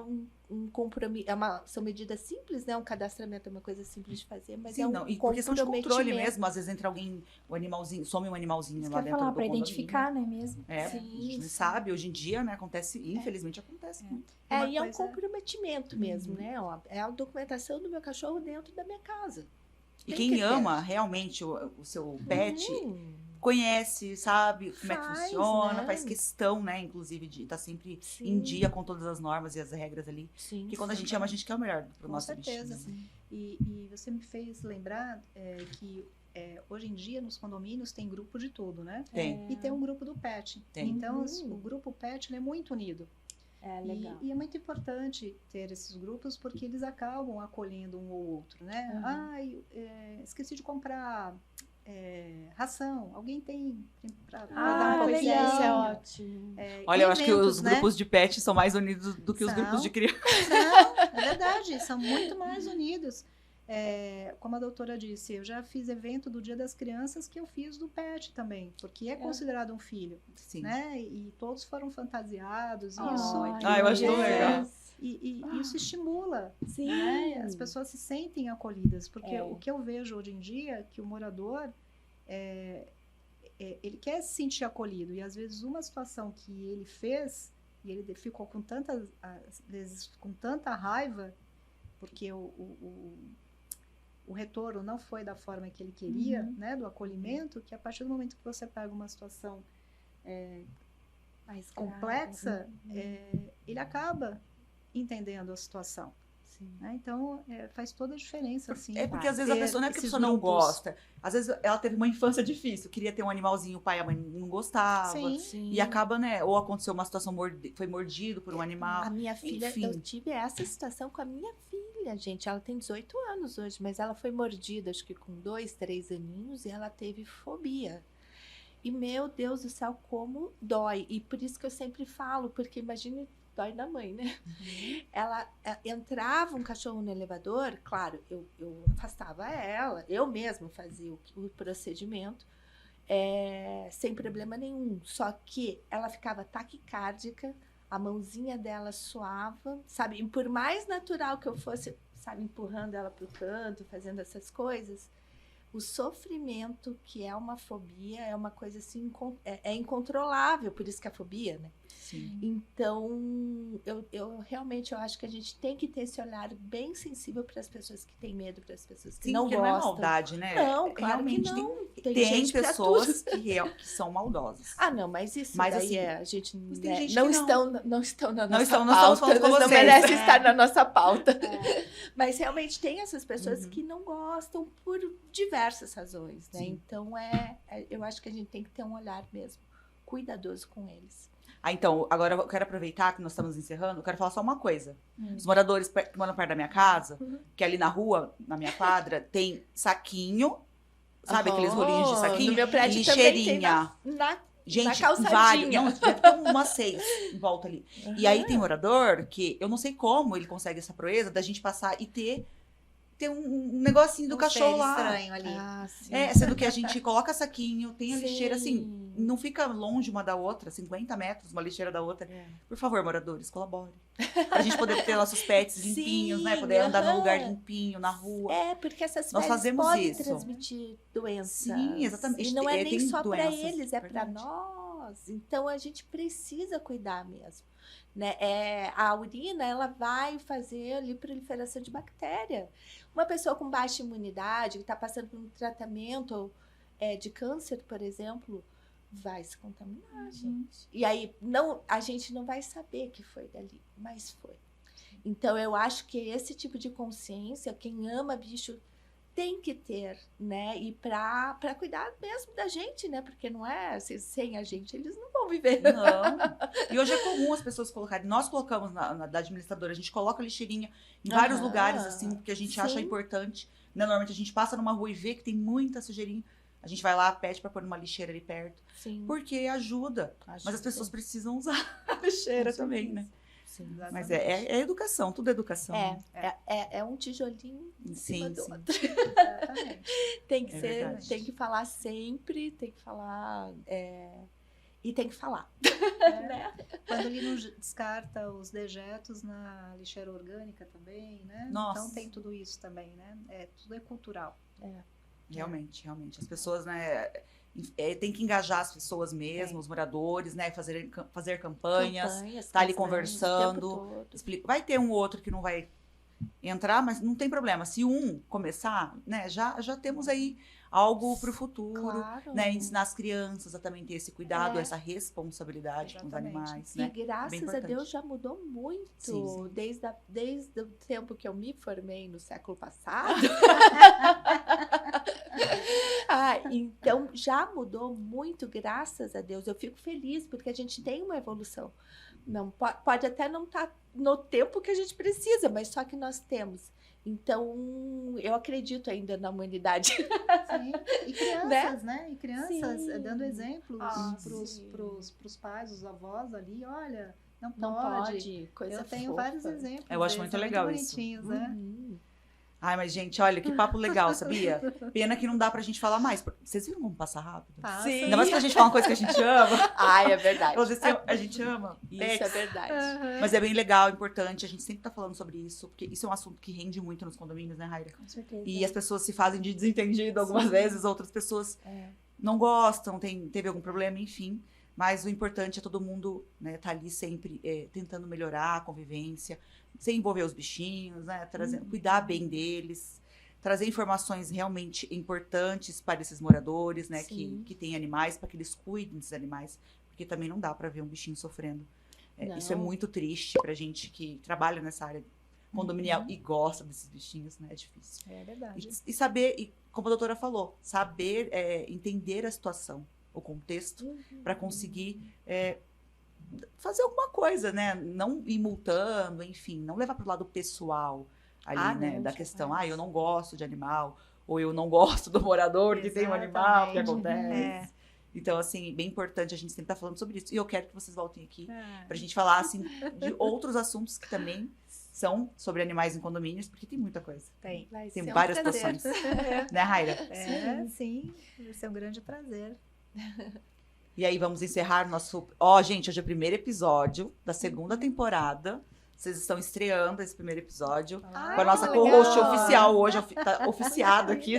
um compromisso, são medidas simples, né? Um cadastramento é uma coisa simples de fazer, mas Sim, é um não. E por questão de controle comprometimento. mesmo, às vezes entra alguém, o animalzinho, some um animalzinho Isso lá que eu ia dentro falar, do para condomínio. identificar, né, mesmo? É, Sim, a gente não sim. sabe, hoje em dia, né, acontece, infelizmente acontece muito. Uma E é um coisa- comprometimento mesmo, né? Ó, é a documentação do meu cachorro dentro da minha casa. E Tem quem que ter. ama realmente o seu pet, Uhum. conhece, sabe como é que Faz, funciona, né? faz questão, né, inclusive, de estar sempre Sim. em dia com todas as normas e as regras ali. Sim, Porque quando a sim. gente ama, a gente quer o melhor pro Com nosso certeza. bichinho. né? E você me fez lembrar que hoje em dia nos condomínios tem grupo de tudo, né? Tem. E tem um grupo do pet. Tem. Então, Uhum. o grupo pet ele é muito unido. É legal. E é muito importante ter esses grupos porque eles acabam acolhendo um ou outro, né? Uhum. Esqueci de comprar ração. Alguém tem para Ah, dar uma legal. coisinha? Isso é ótimo. Olha, eu acho que os eventos, né? grupos de pet são mais unidos do que os São. grupos de criança. Não, é verdade, são muito mais unidos. Como a doutora disse, eu já fiz evento do Dia das Crianças que eu fiz do pet também, porque é considerado um filho, Sim. né? E todos foram fantasiados, e Ai, isso, que eu acho tão legal. legal. e isso estimula, Sim. né? As pessoas se sentem acolhidas, porque É. o que eu vejo hoje em dia é que o morador ele quer se sentir acolhido, e às vezes uma situação que ele fez e ele ficou com às vezes com tanta raiva porque o retorno não foi da forma que ele queria, né, do acolhimento, que a partir do momento que você pega uma situação mais complexa, ele acaba entendendo a situação. Sim. Né? Então, faz toda a diferença. Assim, Porque às vezes a pessoa, não é que a pessoa não gosta, às vezes ela teve uma infância difícil, queria ter um animalzinho, o pai e a mãe não gostavam, Sim. e acaba, né, ou aconteceu uma situação, foi mordido por um animal. A minha filha, enfim. eu tive essa situação com a minha filha, gente. Ela tem 18 anos hoje, mas ela foi mordida, acho que com 2, 3 aninhos, e ela teve fobia. E, meu Deus do céu, como dói. E por isso que eu sempre falo, porque imagine, dói na mãe, né? Ela entrava um cachorro no elevador, claro, eu afastava ela, eu mesma fazia o procedimento, sem problema nenhum. Só que ela ficava taquicárdica, a mãozinha dela suava, sabe? E por mais natural que eu fosse, sabe, empurrando ela pro canto, fazendo essas coisas, o sofrimento, que é uma fobia, é uma coisa assim, é incontrolável, por isso que é a fobia, né? Sim. Então, eu realmente acho que a gente tem que ter esse olhar bem sensível para as pessoas que têm medo, para as pessoas que Sim, não porque gostam. não é maldade, né? Não, claro que Realmente não. Tem gente pra pessoas tudo. que são maldosas. Ah, não, mas isso Mas, daí assim, a gente, mas tem né, gente não, que estão na Não nossa estão- nós pauta, estamos falando com eles não vocês. merecem É. estar na nossa pauta. Mas realmente tem essas pessoas Uhum. que não gostam por diversas razões, né? Sim. Então, eu acho que a gente tem que ter um olhar mesmo cuidadoso com eles. Então, agora eu quero aproveitar que nós estamos encerrando, eu quero falar só uma coisa. Os moradores que moram perto da minha casa, que ali na rua, na minha quadra, tem saquinho, sabe aqueles rolinhos de saquinho? No meu prédio e também tem lixeirinha. na Gente, calçadinha. vários. Não, deve ter umas 6 em volta ali. E aí tem morador que eu não sei como ele consegue essa proeza da gente passar e ter um negocinho do Um cachorro cheiro lá. estranho ali. Ah, sim. Sendo que a gente coloca saquinho, tem a Sim. lixeira assim, não fica longe uma da outra, 50 metros uma lixeira da outra. É. Por favor, moradores, colaborem. Pra gente poder ter nossos pets Sim, limpinhos, né? Poder andar num aham. lugar limpinho, na rua. Porque essas Nós fezes fazemos podem isso. transmitir doenças. Sim, exatamente. E não é nem Tem só para doenças, eles, é para verdade. nós. Então a gente precisa cuidar mesmo. Né? A urina, ela vai fazer ali proliferação de bactéria. Uma pessoa com baixa imunidade, que está passando por um tratamento de câncer, por exemplo, vai se contaminar, gente. E aí a gente não vai saber que foi dali, mas foi. Então eu acho que esse tipo de consciência, quem ama bicho tem que ter, né? E para cuidar mesmo da gente, né? Porque não é assim, sem a gente eles não vão viver. Não. E hoje é comum as pessoas colocarem. Nós colocamos da administradora, a gente coloca a lixeirinha em vários Aham. lugares, assim, porque a gente acha Sim. importante. Né? Normalmente a gente passa numa rua e vê que tem muita sujeirinha. A gente vai lá, pede pra pôr numa lixeira ali perto. Sim. Porque ajuda. Mas as pessoas precisam usar a lixeira Com também, né? Sim. Mas é educação, tudo é educação. né? É um tijolinho em cima Sim, do sim. outro. Exatamente. Tem que É ser, verdade. tem que falar sempre, tem que falar e tem que falar. Né? Quando ele não descarta os dejetos na lixeira orgânica também, né? Nossa. Então tem tudo isso também, né? Tudo é cultural. Realmente. As pessoas, né, tem que engajar as pessoas mesmo, os moradores, né, fazer campanhas, tá ali campanhas, conversando. o tempo todo. Vai ter um outro que não vai entrar, mas não tem problema. Se um começar, né, já temos aí algo para o futuro, Claro. né, ensinar as crianças a também ter esse cuidado, É. essa responsabilidade com os Exatamente. animais, E né? Bem graças a importante. Deus já mudou muito Sim, sim. Desde o tempo que eu me formei no século passado. Então já mudou muito, graças a Deus. Eu fico feliz porque a gente tem uma evolução. Não pode até não estar no tempo que a gente precisa, mas só que nós temos. Então, eu acredito ainda na humanidade. Sim. E crianças, né? E crianças Sim. Dando exemplos Sim. pros pais, os avós ali, olha, não Não pode. pode, coisa Eu tenho fofa. vários exemplos. Eu acho deles, muito legal isso. bonitinhos, né? Uhum. Ai, mas gente, olha, que papo legal, sabia? Pena que não dá pra gente falar mais. Vocês viram como passa rápido? Passa. Sim. Ainda mais pra gente falar uma coisa que a gente ama. Ai, é verdade. Vocês têm- a gente ama. Isso é verdade. Mas é bem legal, importante. A gente sempre tá falando sobre isso, porque isso é um assunto que rende muito nos condomínios, né, Raira? Com certeza. E as pessoas se fazem de desentendido algumas vezes, outras pessoas não gostam, teve algum problema, enfim. Mas o importante é todo mundo, né, tá ali sempre tentando melhorar a convivência, sem envolver os bichinhos, né, cuidar bem deles, trazer informações realmente importantes para esses moradores, né, Sim. que têm animais, para que eles cuidem desses animais, porque também não dá para ver um bichinho sofrendo. Isso é Não. muito triste pra gente que trabalha nessa área condominial e gosta desses bichinhos, né, é difícil. É verdade. E saber, e como a doutora falou, saber entender a situação, o contexto, para conseguir fazer alguma coisa, né? Não ir multando, enfim, não levar para o lado pessoal ali, né? Não, Da questão, jamais. eu não gosto de animal, ou eu não gosto do morador que tem um animal, que Exatamente. acontece. Então, assim, bem importante a gente sempre estar falando sobre isso. E eu quero que vocês voltem aqui É. pra gente falar, assim, de outros assuntos que também são sobre animais em condomínios, porque tem muita coisa. Tem. Vai Tem ser um várias prazer. situações. Né, Raira? Sim. Vai ser um grande prazer. E aí, vamos encerrar nosso... gente, hoje é o primeiro episódio da segunda temporada. Vocês estão estreando esse primeiro episódio. Ah, Com a nossa legal. co-host oficial hoje, tá oficiada aqui.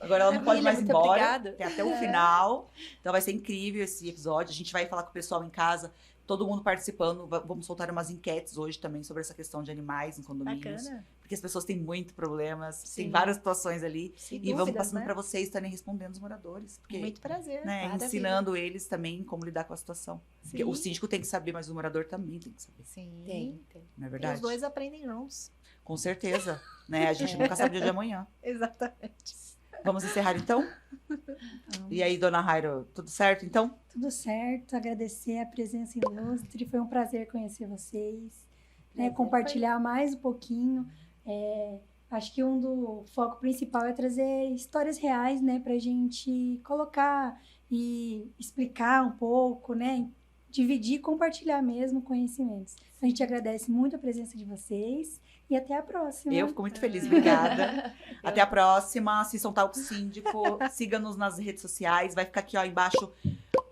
Agora ela não pode mais ir muito embora. obrigada. Tem até o final. Então vai ser incrível esse episódio. A gente vai falar com o pessoal em casa, todo mundo participando. Vamos soltar umas enquetes hoje também sobre essa questão de animais em condomínios. Bacana. Porque as pessoas têm muito problemas, Sim. tem várias situações ali. Sem E vamos dúvidas, passando né? para vocês estarem respondendo os moradores. Porque, Muito prazer. né, Maravilha. ensinando eles também como lidar com a situação. Porque o síndico tem que saber, mas o morador também tem que saber. Sim. Tem. Não é E verdade? os dois aprendem juntos. Com certeza. Né? A gente nunca sabe o dia de amanhã. Exatamente. Vamos encerrar então? E aí, dona Rairo, tudo certo então? Tudo certo, agradecer a presença ilustre, foi um prazer conhecer vocês, né, Prazer compartilhar mais um pouquinho. Acho que do foco principal é trazer histórias reais, né, pra gente colocar e explicar um pouco, né, dividir, compartilhar mesmo conhecimentos. A gente agradece muito a presença de vocês e até a próxima. Eu fico muito feliz, obrigada. Até a próxima. Assistam Talk Síndico, siga-nos nas redes sociais. Vai ficar aqui ó, embaixo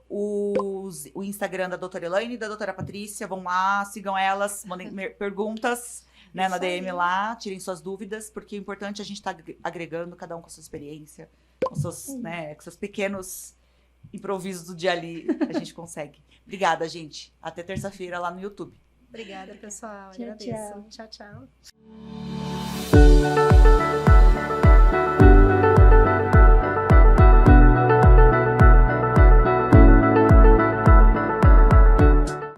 o Instagram da doutora Elaine e da doutora Patrícia. Vão lá, sigam elas, mandem perguntas, né, na Isso DM aí. lá, tirem suas dúvidas, porque o importante é a gente estar agregando, cada um com a sua experiência, com seus, né, com seus pequenos improvisos do dia ali, a gente consegue. Obrigada, gente. Até terça-feira lá no YouTube. Obrigada, pessoal. Tchau, Agradeço. tchau. Tchau, tchau.